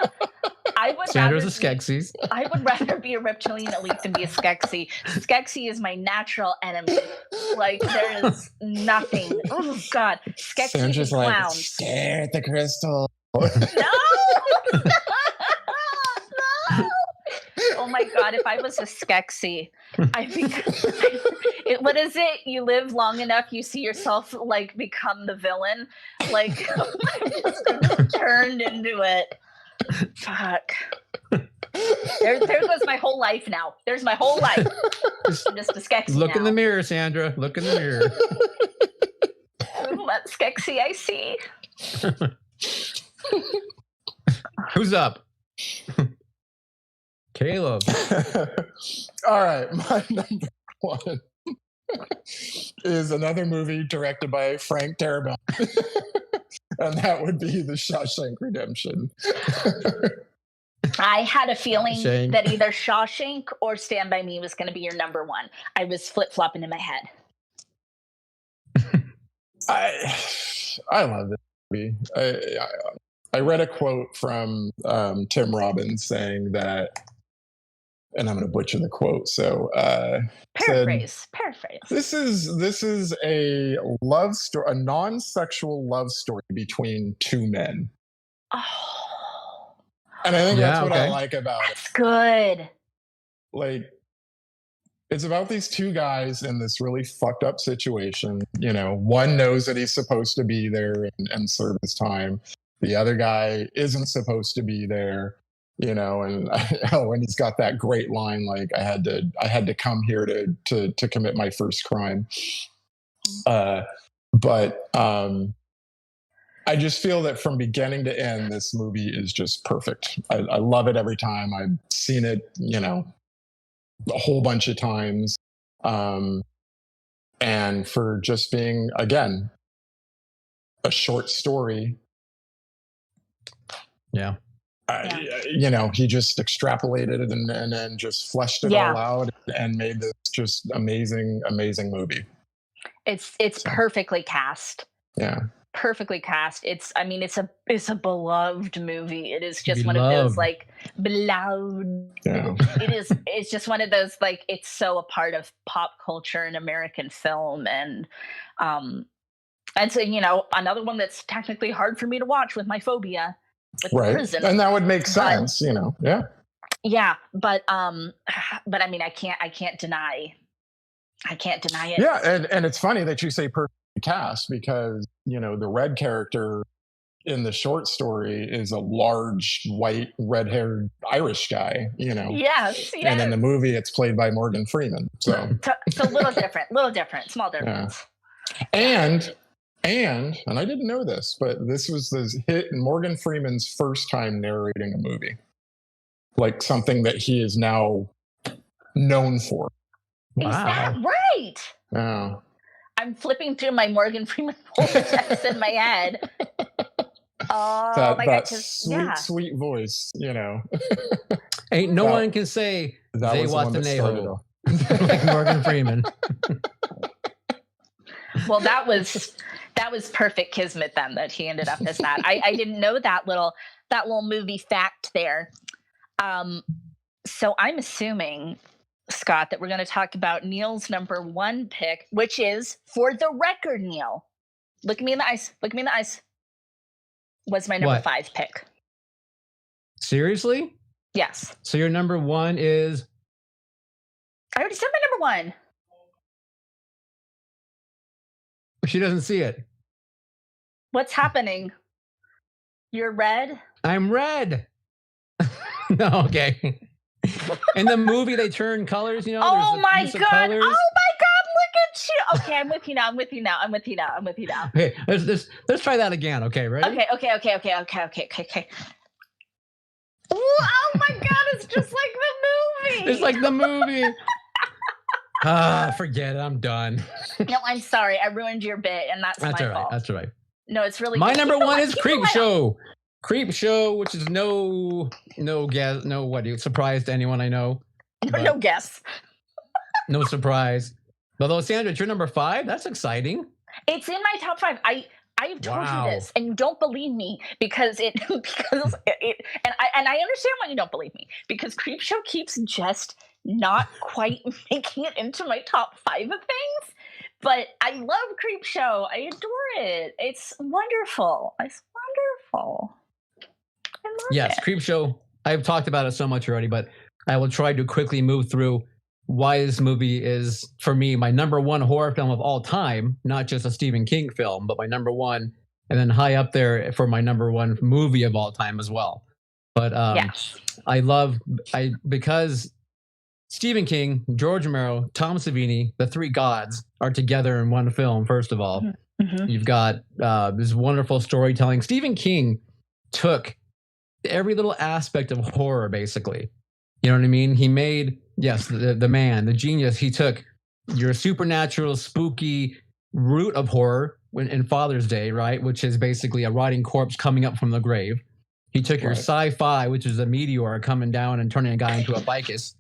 Sandra's a Skeksis. I would rather be a reptilian elite than be a Skeksis. Skeksis is my natural enemy. Like, there is nothing. Oh, God. Skeksis Sandra's and clowns. Like, stare at the crystal. No! No! Oh my God, if I was a Skeksis, I think what is it? You live long enough, you see yourself like become the villain. Like I'm just turned into it. Fuck. There goes my whole life now. There's my whole life. I'm just a Skeksis. Look in the mirror, Sandra. Look in the mirror. What Skeksis I see. Who's up? Caleb. All right, my number one is another movie directed by Frank Darabont, and that would be The Shawshank Redemption. I had a feeling that either Shawshank or Stand By Me was going to be your number one. I was flip-flopping in my head. I love this movie. I read a quote from Tim Robbins saying that, and I'm going to butcher the quote. So paraphrase. This is a love story, a non-sexual love story between two men. Oh, and I think that's what I like about it. That's good. Like, it's about these two guys in this really fucked up situation. You know, one knows that he's supposed to be there and serve his time. The other guy isn't supposed to be there. You know, and when he's got that great line, like I had to come here to commit my first crime. But I just feel that from beginning to end, this movie is just perfect. I love it every time. I've seen it, you know, a whole bunch of times. And for just being, again, a short story. Yeah. You know, he just extrapolated it and then just fleshed it all out and made this just amazing movie. It's perfectly cast. Yeah. Perfectly cast. It's a beloved movie. It is just one of those like beloved. Yeah. It's just one of those like it's so a part of pop culture and American film and so, you know, another one that's technically hard for me to watch with my phobia. Right. Prison. And that would make sense, you know. Yeah. Yeah, but I mean I can't deny it. Yeah, and it's funny that you say perfect cast because, you know, the Red character in the short story is a large, white, red-haired Irish guy, Yes. And in the movie, it's played by Morgan Freeman. So a little different, small difference. Yeah. And I didn't know this, but this was Morgan Freeman's first time narrating a movie, like something that he is now known for. Wow. Is that right? Yeah. I'm flipping through my Morgan Freeman text in my head. Oh, that sweet voice, Ain't no one can say they want the nail like Morgan Freeman. Well, that was perfect kismet then that he ended up as that. I didn't know that little movie fact there. So I'm assuming, Scott, that we're going to talk about Neil's number 1 pick, which is, for the record, Neil, look at me in the eyes. Was my number 5 pick. Seriously? Yes. So your number 1 is? I already said my number 1. She doesn't see it. What's happening? You're red? I'm red. No, okay. In the movie, they turn colors, Oh my God. Oh my God, look at you. Okay, I'm with you now. Okay, let's try that again. Okay, ready? Okay. Oh my God, it's just like the movie. It's like the movie. Forget it. I'm done. No, I'm sorry. I ruined your bit, and that's my fault. That's all right. No, it's really my number 1 is Creepshow. Creepshow, which is no surprise to anyone I know. No guess. No surprise. Although, Sandra, it's your number 5. That's exciting. It's in my top 5. I've told you this, and you don't believe me because it and I understand why you don't believe me, because Creepshow keeps just not quite making it into my top 5 of things. But I love Creepshow. I adore it. It's wonderful. It's wonderful. I love it. Creepshow. I've talked about it so much already, but I will try to quickly move through why this movie is, for me, my number 1 horror film of all time, not just a Stephen King film, but my number 1, and then high up there for my number 1 movie of all time as well. But because Stephen King, George Romero, Tom Savini, the 3 gods are together in one film. First of all, You've got this wonderful storytelling. Stephen King took every little aspect of horror, basically. You know what I mean? He made, the man, the genius. He took your supernatural, spooky root of horror in Father's Day, right? Which is basically a rotting corpse coming up from the grave. He took your sci-fi, which is a meteor coming down and turning a guy into a ficus.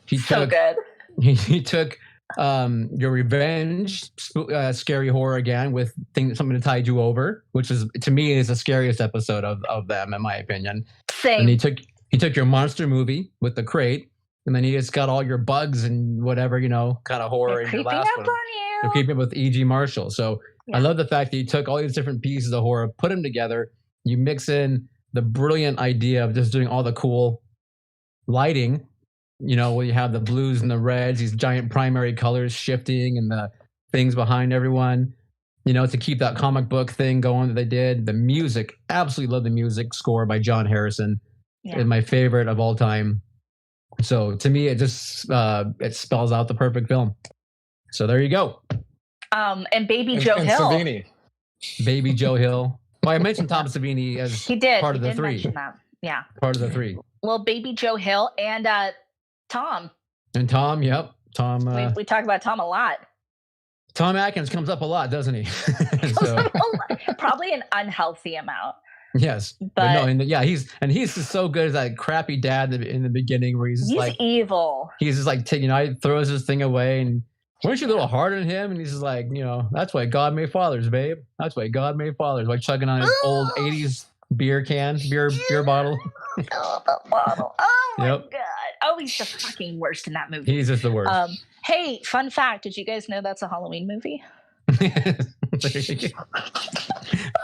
He took your revenge, scary horror again, with something to tide you over, which is, to me, is the scariest episode of them, in my opinion. Same. And he took your monster movie with The Crate, and then he just got all your bugs and whatever, kind of horror in your last one. They're creeping up with E.G. Marshall. So I love the fact that he took all these different pieces of horror, put them together. You mix in the brilliant idea of just doing all the cool lighting, where you have the blues and the reds, these giant primary colors shifting, and the things behind everyone, to keep that comic book thing going that they did. The music, absolutely love the music score by John Harrison. Is my favorite of all time. So to me, it just it spells out the perfect film. So there you go. And Baby Joe Hill. Savini. Baby Joe Hill. Well, I mentioned Tom Savini as part of the 3. Yeah. Part of the 3. Well, Baby Joe Hill and Tom. And Tom, yep. Tom. We talk about Tom a lot. Tom Atkins comes up a lot, doesn't he? Probably an unhealthy amount. Yes, but no, he's just so good as that crappy dad in the beginning, where he's like evil. He's just like throws his thing away, and weren't you a little hard on him? And he's just like, that's why God made fathers, babe. That's why God made fathers. Like chugging on his old '80s beer bottle. Oh my God! Oh, he's the fucking worst in that movie. He's just the worst. Hey, fun fact: did you guys know that's a Halloween movie?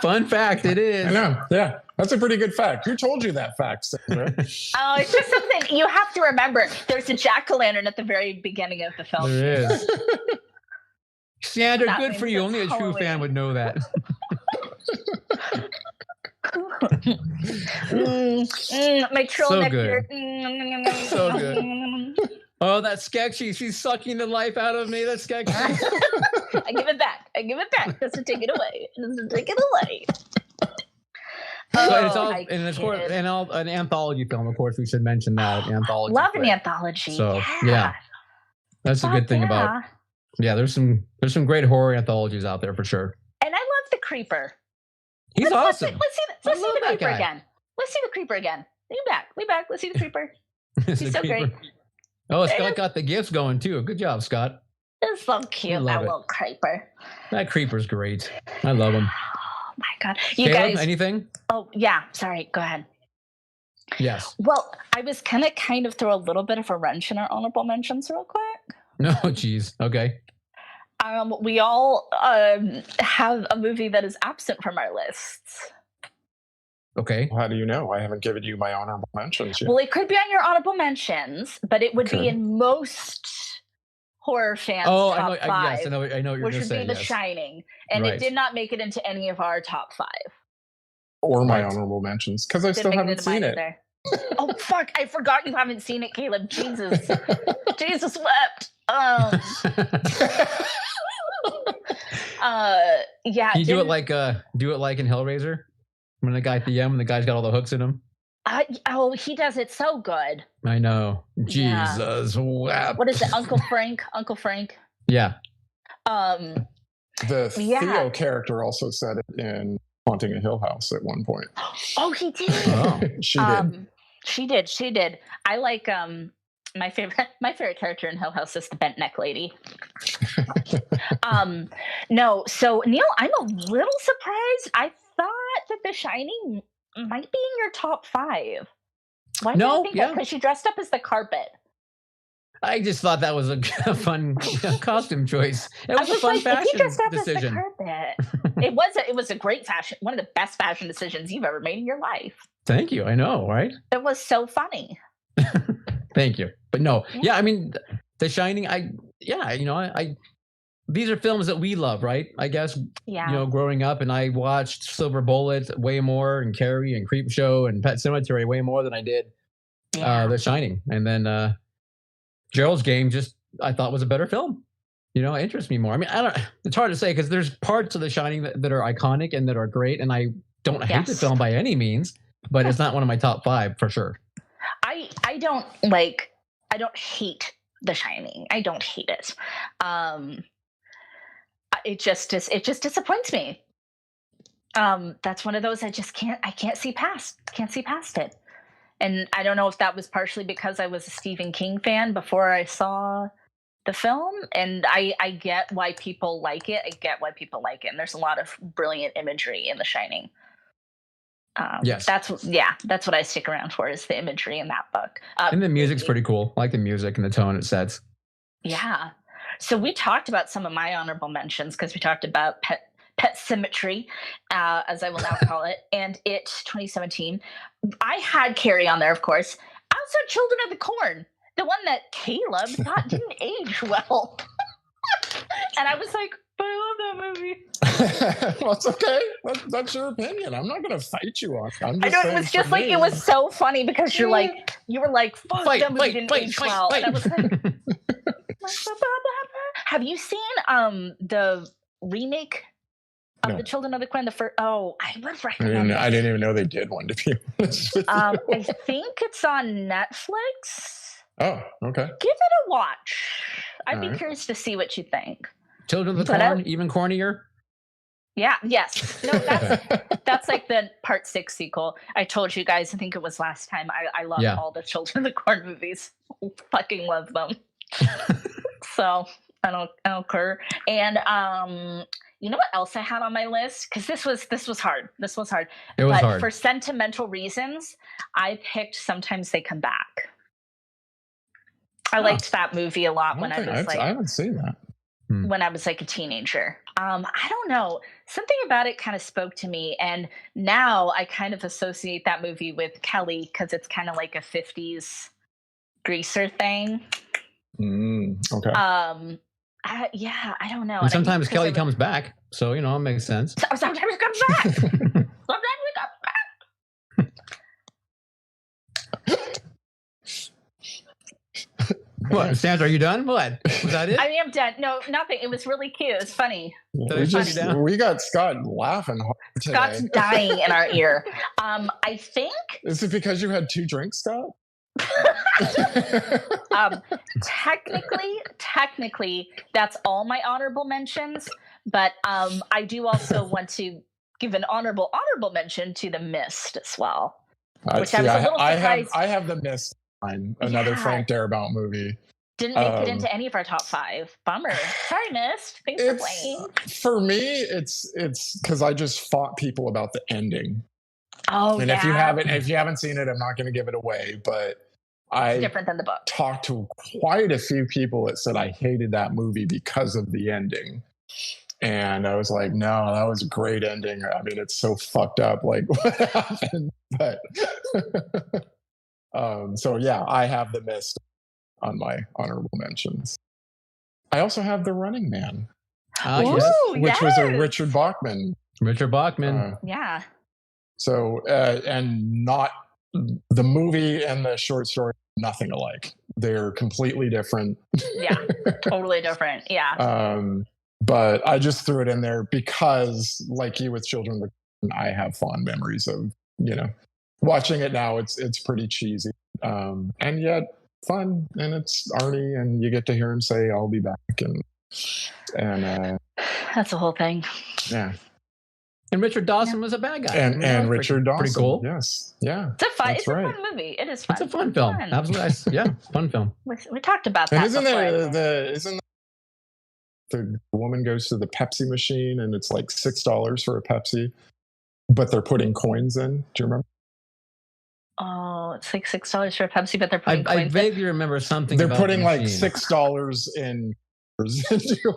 Fun fact, it is. I know. Yeah, that's a pretty good fact. Who told you that fact, Sandra? Oh, it's just something you have to remember. There's a jack-o'-lantern at the very beginning of the film. There is. Sandra, good for you. Only a true fan would know that. My troll So nectar. So good. Oh, that sketchy. She's sucking the life out of me. That's sketchy. I give it back. Doesn't take it away. So it's all, and of course, and all an anthology film. Of course, we should mention that anthology. Love an anthology. So yeah, that's a good thing about. Yeah, there's some great horror anthologies out there for sure. And I love the Creeper. He's awesome. Let's see the Creeper again. Let's see the Creeper again. Lean back. Let's see the Creeper. He's so great. Oh, Scott got the gifts going too. Good job, Scott. It's so cute, that little Creeper. That Creeper's great. I love him. Oh my God. You Caleb, guys, anything? Oh yeah. Sorry. Go ahead. Yes. Well, I was gonna kind of throw a little bit of a wrench in our honorable mentions real quick. No, geez. Okay. We all have a movie that is absent from our lists. Okay. How do you know? I haven't given you my honorable mentions yet. Well, it could be on your honorable mentions, but it would be in most horror fans' top 5. Yes, I know what you're going to say. Which would be The Shining. And it did not make it into any of our top 5. Or my honorable mentions, because I still haven't seen it. Oh, fuck. I forgot you haven't seen it, Caleb. Jesus. Jesus wept. Yeah. Can you do it like in Hellraiser? When the guy at the end, when the guy's got all the hooks in him. He does it so good. I know. Jesus wept. What is it, Uncle Frank? Uncle Frank. Yeah. The Theo character also said it in Haunting a Hill House at one point. Oh, he did. Oh. She did. I like my favorite character in Hill House is the bent neck lady. No, so Neil, I'm a little surprised. I thought that The Shining might be in your top 5. Why do you think that? Because she dressed up as the carpet. I just thought that was a fun costume choice. It was a fun fashion decision. It was a great fashion, one of the best fashion decisions you've ever made in your life. Thank you. I know, right? It was so funny. Thank you. But no, I mean, The Shining, these are films that we love, right? I guess, growing up, and I watched Silver Bullet way more, and Carrie and Creepshow and Pet Sematary way more than I did The Shining. And then Gerald's Game I thought was a better film. It interests me more. I mean, it's hard to say because there's parts of The Shining that are iconic and that are great, and I don't hate the film by any means, but it's not one of my top 5 for sure. I don't hate The Shining. I don't hate it. It just disappoints me. That's one of those I can't see past it. And I don't know if that was partially because I was a Stephen King fan before I saw the film, and I get why people like it. And there's a lot of brilliant imagery in The Shining. Yes, that's what I stick around for, is the imagery in that book. And the music's pretty cool. I like the music and the tone it sets. Yeah. So we talked about some of my honorable mentions because we talked about Pet Symmetry, as I will now call it, and It 2017. I had Carrie on there, of course. I also had Children of the Corn, the one that Caleb thought didn't age well. And I was like, but I love that movie. Well, it's okay. That's your opinion. I'm not going to fight you on it. I know, it was just like, it was so funny because you were like, fuck, that movie didn't age well. And I was like, have you seen the remake of The Children of the Corn? I would recommend it. I didn't even know they did one, to be honest with you. I think it's on Netflix. Oh, okay. Give it a watch. I'd be curious to see what you think. Children of the Corn, even cornier? Yeah, yes. No, that's like the part 6 sequel. I told you guys, I think it was last time, I love all the Children of the Corn movies. Fucking love them. So I don't care. And you know what else I had on my list? Because this was hard. It was hard. For sentimental reasons, I picked Sometimes They Come Back. I liked that movie a lot when I was I haven't seen that. When I was like a teenager. I don't know. Something about it kind of spoke to me. And now I kind of associate that movie with Kelly because it's kind of like a 50s greaser thing. Okay. I don't know. And sometimes Kelly comes back. So, it makes sense. Sometimes it comes back. Sometimes it comes back. What, Sandra, are you done? What? Was that it? I am done. No, nothing. It was really cute. It was funny. We got Scott laughing hard today. Scott's dying in our ear. I think. Is it because you had 2 drinks, Scott? Technically, that's all my honorable mentions. But I do also want to give an honorable mention to The Mist as well. Which I was a little surprised. I have The Mist. Another Frank Darabont movie. Didn't make it into any of our top 5. Bummer. Sorry, Mist. Thanks for playing. For me, it's because I just fought people about the ending. Oh, and yeah. if you haven't seen it, I'm not going to give it away. But it's different than the book. Talked to quite a few people that said I hated that movie because of the ending. And I was like, no, that was a great ending. I mean, it's so fucked up. Like, what happened? But so yeah, I have The Mist on my honorable mentions. I also have The Running Man, which was a Richard Bachman. Yeah. So and not the movie and the short story, nothing alike. They're completely different. Yeah, totally different. Yeah. But I just threw it in there because, like you with Children of the Corn, I have fond memories of, watching it now. It's pretty cheesy, and yet fun, and it's Arnie, and you get to hear him say, "I'll be back," and that's the whole thing. Yeah. And Richard Dawson was a bad guy. And Richard Dawson. Pretty cool. yes. Yeah. It's a fun movie. It is fun. It's a fun film. Absolutely. Yeah. Fun film. We talked about that. And isn't the woman goes to the Pepsi machine and it's like $6 for a Pepsi, but they're putting coins in. Do you remember? Oh, it's like $6 for a Pepsi, but they're putting coins in. I vaguely remember something. They're putting like $6 in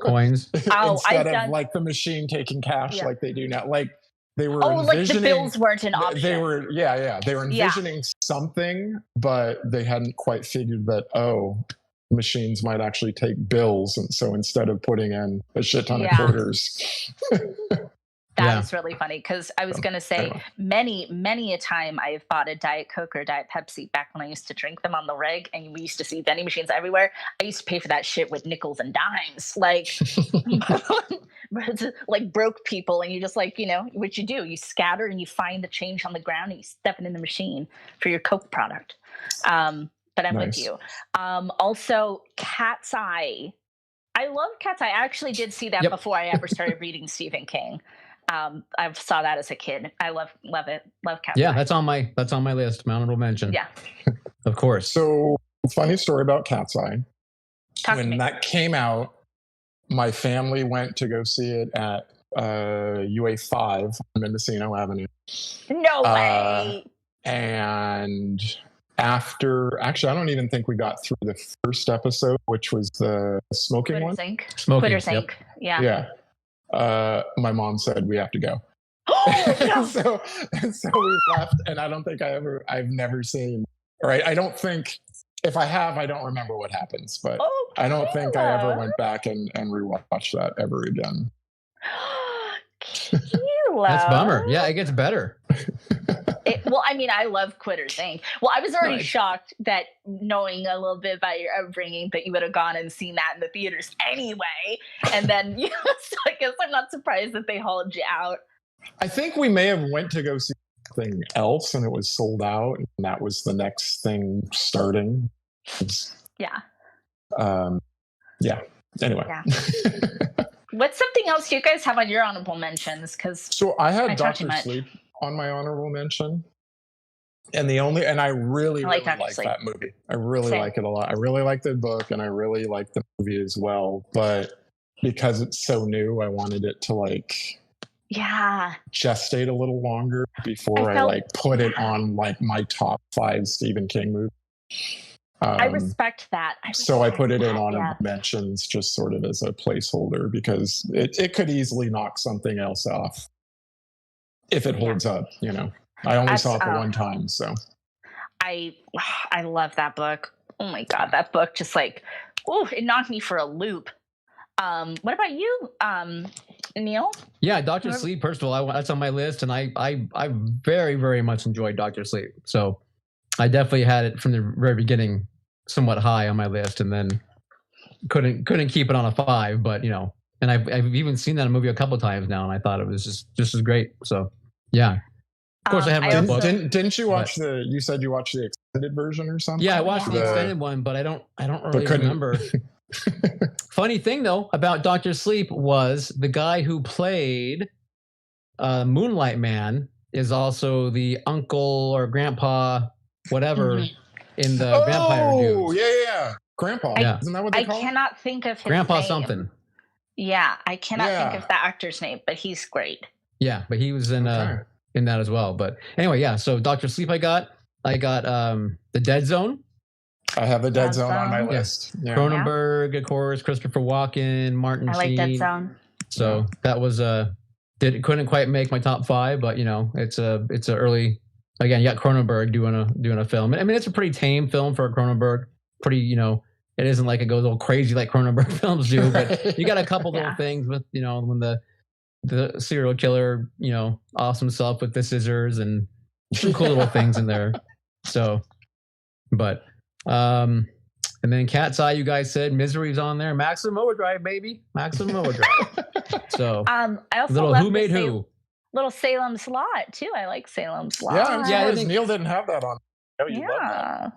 coins instead of like the machine taking cash like they do now. Like they were like the bills weren't an option. They were they were envisioning something, but they hadn't quite figured that machines might actually take bills, and so instead of putting in a shit ton of quarters. That is really funny because I was going to say many a time I have bought a Diet Coke or Diet Pepsi back when I used to drink them on the reg, and we used to see vending machines everywhere. I used to pay for that shit with nickels and dimes, like like broke people. And you just what you do, you scatter and you find the change on the ground and you step it in the machine for your Coke product. But I'm with you. Also, Cat's Eye. I love Cat's Eye. I actually did see that before I ever started reading Stephen King. I saw that as a kid. I love it. Love Cat's Eye. Yeah, that's on my list. My honorable mention. Yeah. Of course. So, funny story about Cat's Eye. When that came out, my family went to go see it at UA5 on Mendocino Avenue. No way. And after, actually, I don't even think we got through the first episode, which was the smoking one. Twitter's Inc. Yeah. Yeah. My mom said we have to go. No. so we left, and I don't think I've never seen, or I don't think, if I have, I don't remember what happens, but I don't think I ever went back and rewatched that ever again. That's a bummer. Yeah, it gets better. Well, I mean, I love Quitters Inc. Well, I was already shocked that, knowing a little bit about your upbringing, that you would have gone and seen that in the theaters anyway. And then, so I guess I'm not surprised that they hauled you out. I think we may have went to go see something else and it was sold out, and that was the next thing starting. Yeah. Yeah. Anyway. Yeah. What's something else you guys have on your honorable mentions? So I had Dr. Sleep on my honorable mention. And I really like that movie. I really like it a lot. I really like the book, and I really like the movie as well. But because it's so new, I wanted it to gestate a little longer before I put it on my top 5 Stephen King movies. I respect that. I put it in honorable mentions just sort of as a placeholder, because it could easily knock something else off if it holds up, I only saw it the one time, so. I love that book. Oh my God, that book just it knocked me for a loop. What about you, Neil? Yeah, Dr. Sleep, first of all, that's on my list, and I very, very much enjoyed Dr. Sleep. So I definitely had it from the very beginning somewhat high on my list, and then couldn't keep it on a 5. But and I've even seen that movie a couple times now, and I thought it was just as great. So yeah. Of course, I have my book. Didn't you watch you said you watched the extended version or something? Yeah, I watched the extended one, but I don't really remember. Funny thing though about Dr. Sleep was the guy who played Moonlight Man is also the uncle or grandpa, whatever, in the Vampire Dudes. Oh, yeah. Grandpa. Isn't that what they call him? I cannot think of his Grandpa name. something. Yeah, I cannot think of the actor's name, but he's great. Yeah, but he was in that as well. But anyway, yeah. So Dr. Sleep, I got the Dead Zone. I have the Dead Zone on my list. Yeah. Cronenberg, of course, Christopher Walken, Martin Sheen. I like Dead Zone. So that was couldn't quite make my top 5, but it's a early. Again, you got Cronenberg doing a film. I mean, it's a pretty tame film for a Cronenberg. Pretty, it isn't like it goes all crazy like Cronenberg films do, but you got a couple little things with, when the serial killer, awesome stuff with the scissors and some cool little things in there. So, but, and then Cat's Eye, you guys said Misery's on there. Maximum Overdrive, baby. Maximum Overdrive. So, I also little love Who Made Who. Little Salem's Lot too. I like Salem's Lot. Yeah. Neil didn't have that on. Oh, you love that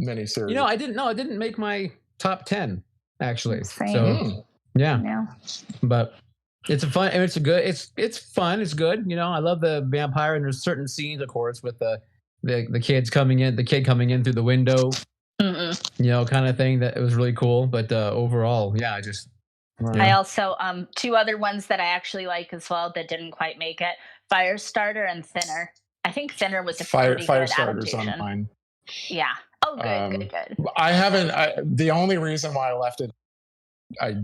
miniseries. I didn't know. It didn't make my top 10 actually. Same. So yeah. But it's a fun. It's a good. It's fun. It's good. I love the vampire, and there's certain scenes, of course, with the kids coming in, the kid coming in through the window, kind of thing. That it was really cool. But overall, yeah, I also 2 other ones that I actually like as well that didn't quite make it: Firestarter and Thinner. I think Thinner was a pretty good adaptation. On mine. Yeah. Oh, good. I haven't. The only reason why I left it, I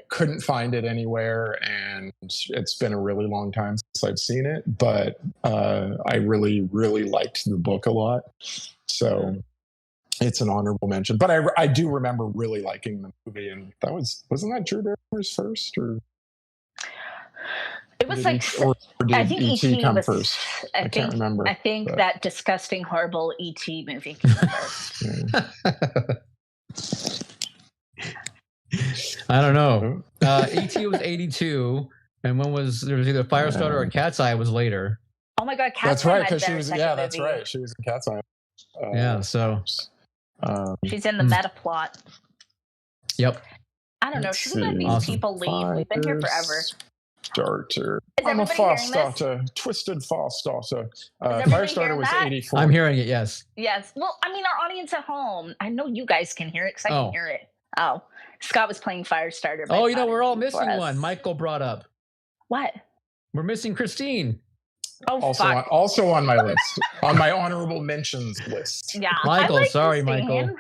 couldn't find it anywhere, and it's been a really long time since I've seen it. But I really, really liked the book a lot, so it's an honorable mention. But I do remember really liking the movie, and wasn't that Drew Barrymore's first, or it was I think E.T. come first. I can't remember. I think that disgusting, horrible E.T. movie came first. I don't know. E.T. was 82, and there was either Firestarter or Cat's Eye was later. Oh my God, Cat's Eye! That's right, because she was. Yeah, that's right. She was in Cat's Eye. So she's in the meta plot. Yep. I don't know. Should we let these people leave? We've been here forever. Starter. I'm a fast starter. Twisted fast starter. Firestarter was 84. I'm hearing it. Yes. Yes. Well, I mean, our audience at home. I know you guys can hear it because I can hear it. Oh, Scott was playing Firestarter. Oh, we're all missing one. Michael brought up. What? We're missing Christine. Oh, also on my list, on my honorable mentions list. Yeah, Michael. Sorry, Michael.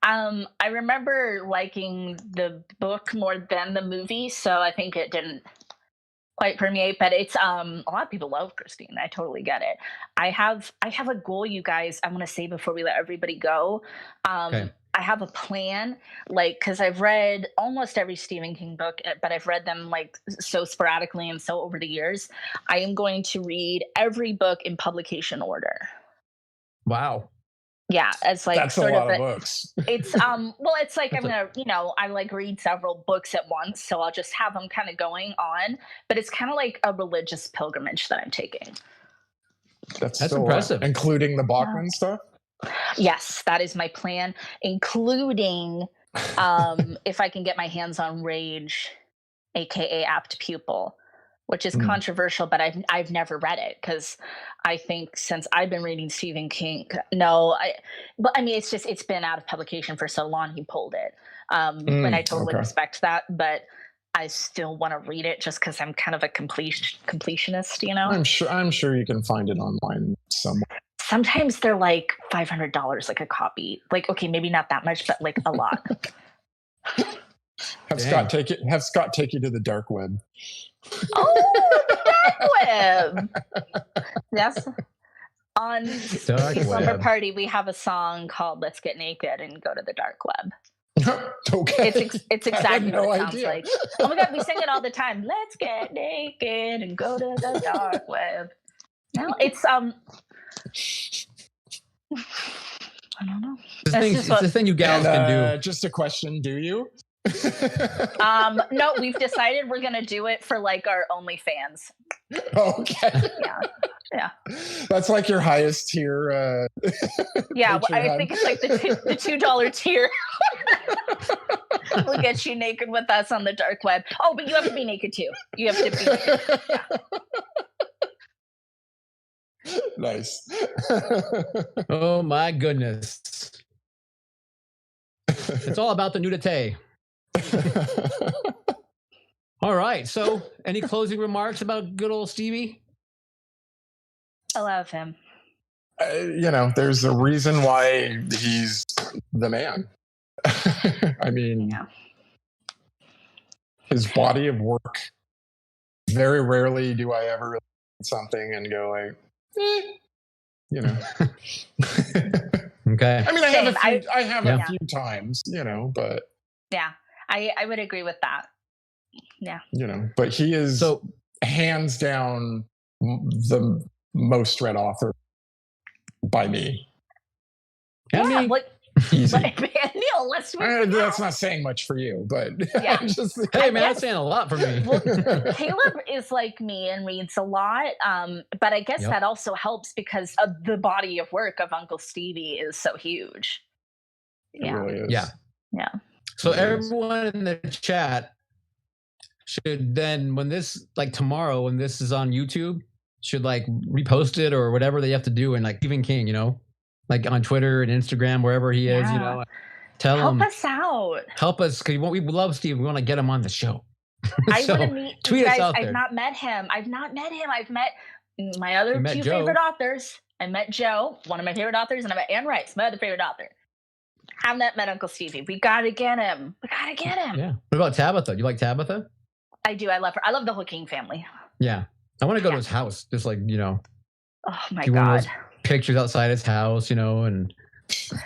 I remember liking the book more than the movie, so I think it didn't quite permeate. But it's a lot of people love Christine. I totally get it. I have a goal, you guys. I want to say before we let everybody go. Okay. I have a plan, because I've read almost every Stephen King book, but I've read them so sporadically and so over the years. I am going to read every book in publication order. Wow. Yeah, it's that's sort a lot of books. It's it's I'm gonna I read several books at once, so I'll just have them kind of going on. But it's kind of like a religious pilgrimage that I'm taking. That's impressive, including the Bachman stuff. Yes, that is my plan, including if I can get my hands on Rage, aka Apt Pupil, which is controversial, but I've never read it because I think since I've been reading Stephen King, it's been out of publication for so long he pulled it, and I totally respect that, but I still want to read it just because I'm kind of a completionist, I'm sure you can find it online somewhere. Sometimes they're like $500 a copy. Okay, maybe not that much, but a lot. Have Scott take you to the dark web. Oh, the dark web. Yes. On Slumber Party, we have a song called "Let's Get Naked and Go to the Dark Web." Okay. It's exactly what it sounds like. Oh my God, we sing it all the time. Let's get naked and go to the dark web. No, it's I don't know. It's the thing you gals can do. Just a question, do you? No, we've decided we're gonna do it for like our OnlyFans. Okay. Yeah. That's like your highest tier. Yeah, Patreon. I think it's like the $2 tier. We'll get you naked with us on the dark web. Oh, but you have to be naked too. You have to be naked. Yeah. Nice. Oh my goodness. It's all about the nudity. All right. So, any closing remarks about good old Stevie? I love him. There's a reason why he's the man. I mean, his body of work. Very rarely do I ever read something and go like, Okay. I mean, I have a few times, but yeah, I would agree with that. Yeah. But he is hands down the most read author by me. Yeah, easy. Neil, let's that's not saying much for you, but yeah. Hey, man, that's saying a lot for me. Well, Caleb is like me and reads a lot, but I guess that also helps because of the body of work of Uncle Stevie is so huge. It really is. Yeah. So everyone in the chat should then, when this, like tomorrow, when this is on YouTube, should like repost it or whatever they have to do, and like Stephen King, like on Twitter and Instagram, wherever he is, tell him. Help us out. Help us, because we love Steve. We want to get him on the show. I want to meet tweet you guys. us out there. I've not met him. I've met my other two favorite authors. I met Joe, one of my favorite authors, and I met Anne Rice, my other favorite author. Have not met Uncle Stevie. We gotta get him. Yeah. What about Tabitha? You like Tabitha? I do. I love her. I love the whole King family. Yeah. I want to go to his house. Just like, Oh my God. Pictures outside his house, and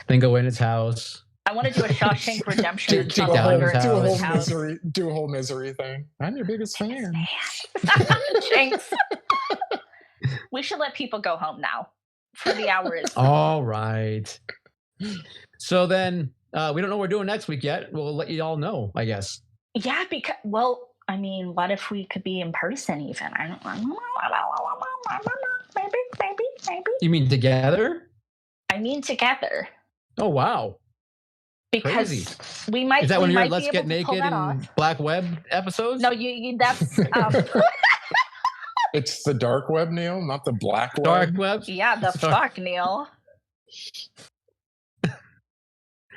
then go in his house. I want to do a Shawshank Redemption. do a whole misery thing. I'm your biggest fan. Jinx. We should let people go home now. For the hour is. All right. So then, we don't know what we're doing next week yet. We'll let you all know, I guess. Yeah, because what if we could be in person even? I don't know. Maybe. You mean together? I mean together. Oh wow. Because crazy. We might. Is that one of your Let's Get Naked and Black Web episodes? No, that's. It's the dark web, Neil, not the black web. Dark web. Yeah, the fuck, Neil.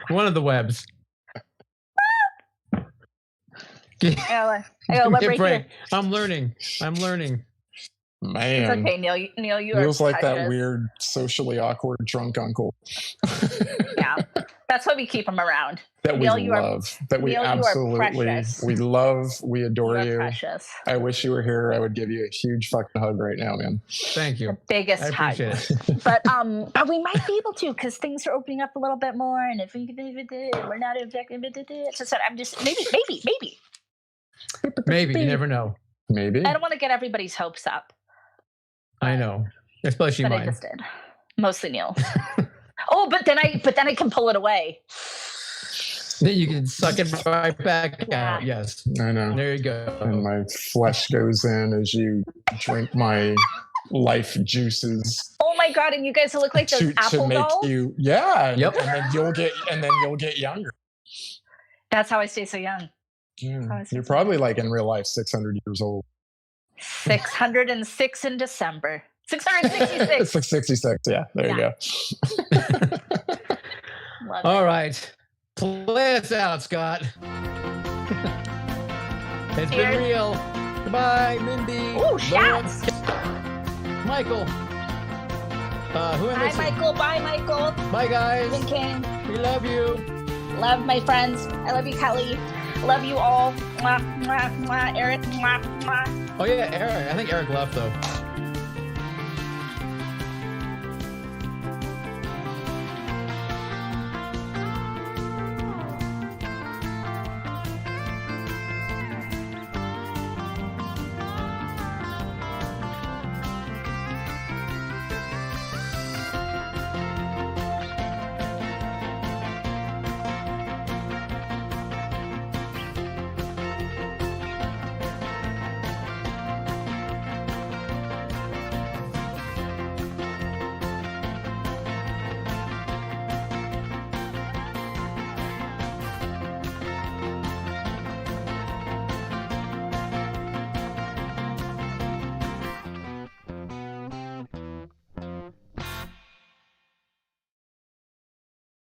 One of the webs. I'm learning. Man, it's okay, Neil. Neil, you feels are like that weird, socially awkward drunk uncle. Yeah, that's why we keep him around. That Neil, we love. That we Neil, absolutely, we love. We adore you. Precious. I wish you were here. I would give you a huge fucking hug right now, man. Thank you. The biggest hug. But we might be able to because things are opening up a little bit more, and if we're not infected, so I'm just maybe. Maybe you never know. Maybe I don't want to get everybody's hopes up. I know, especially mine. I just did. Mostly Neil. but then I can pull it away. Then you can suck it right back out. Yes, I know. There you go. And my flesh goes in as you drink my life juices. Oh my God! And you guys look like those apple dolls. Yeah. Yep. And then you'll get younger. That's how I stay so young. Yeah. You're probably like in real life 600 years old. 606 in December. 666. 666. Yeah, there you go. All right. Play us out, Scott. It's been real. Goodbye, Mindy. Ooh, shouts. Michael. Hi, Michael. Bye, Michael. Bye, guys. King. We love you. Love my friends. I love you, Kelly. Love you all. Mwah, mwah, mwah. Eric. Mwah, mwah. Oh, yeah, Eric. I think Eric left, though.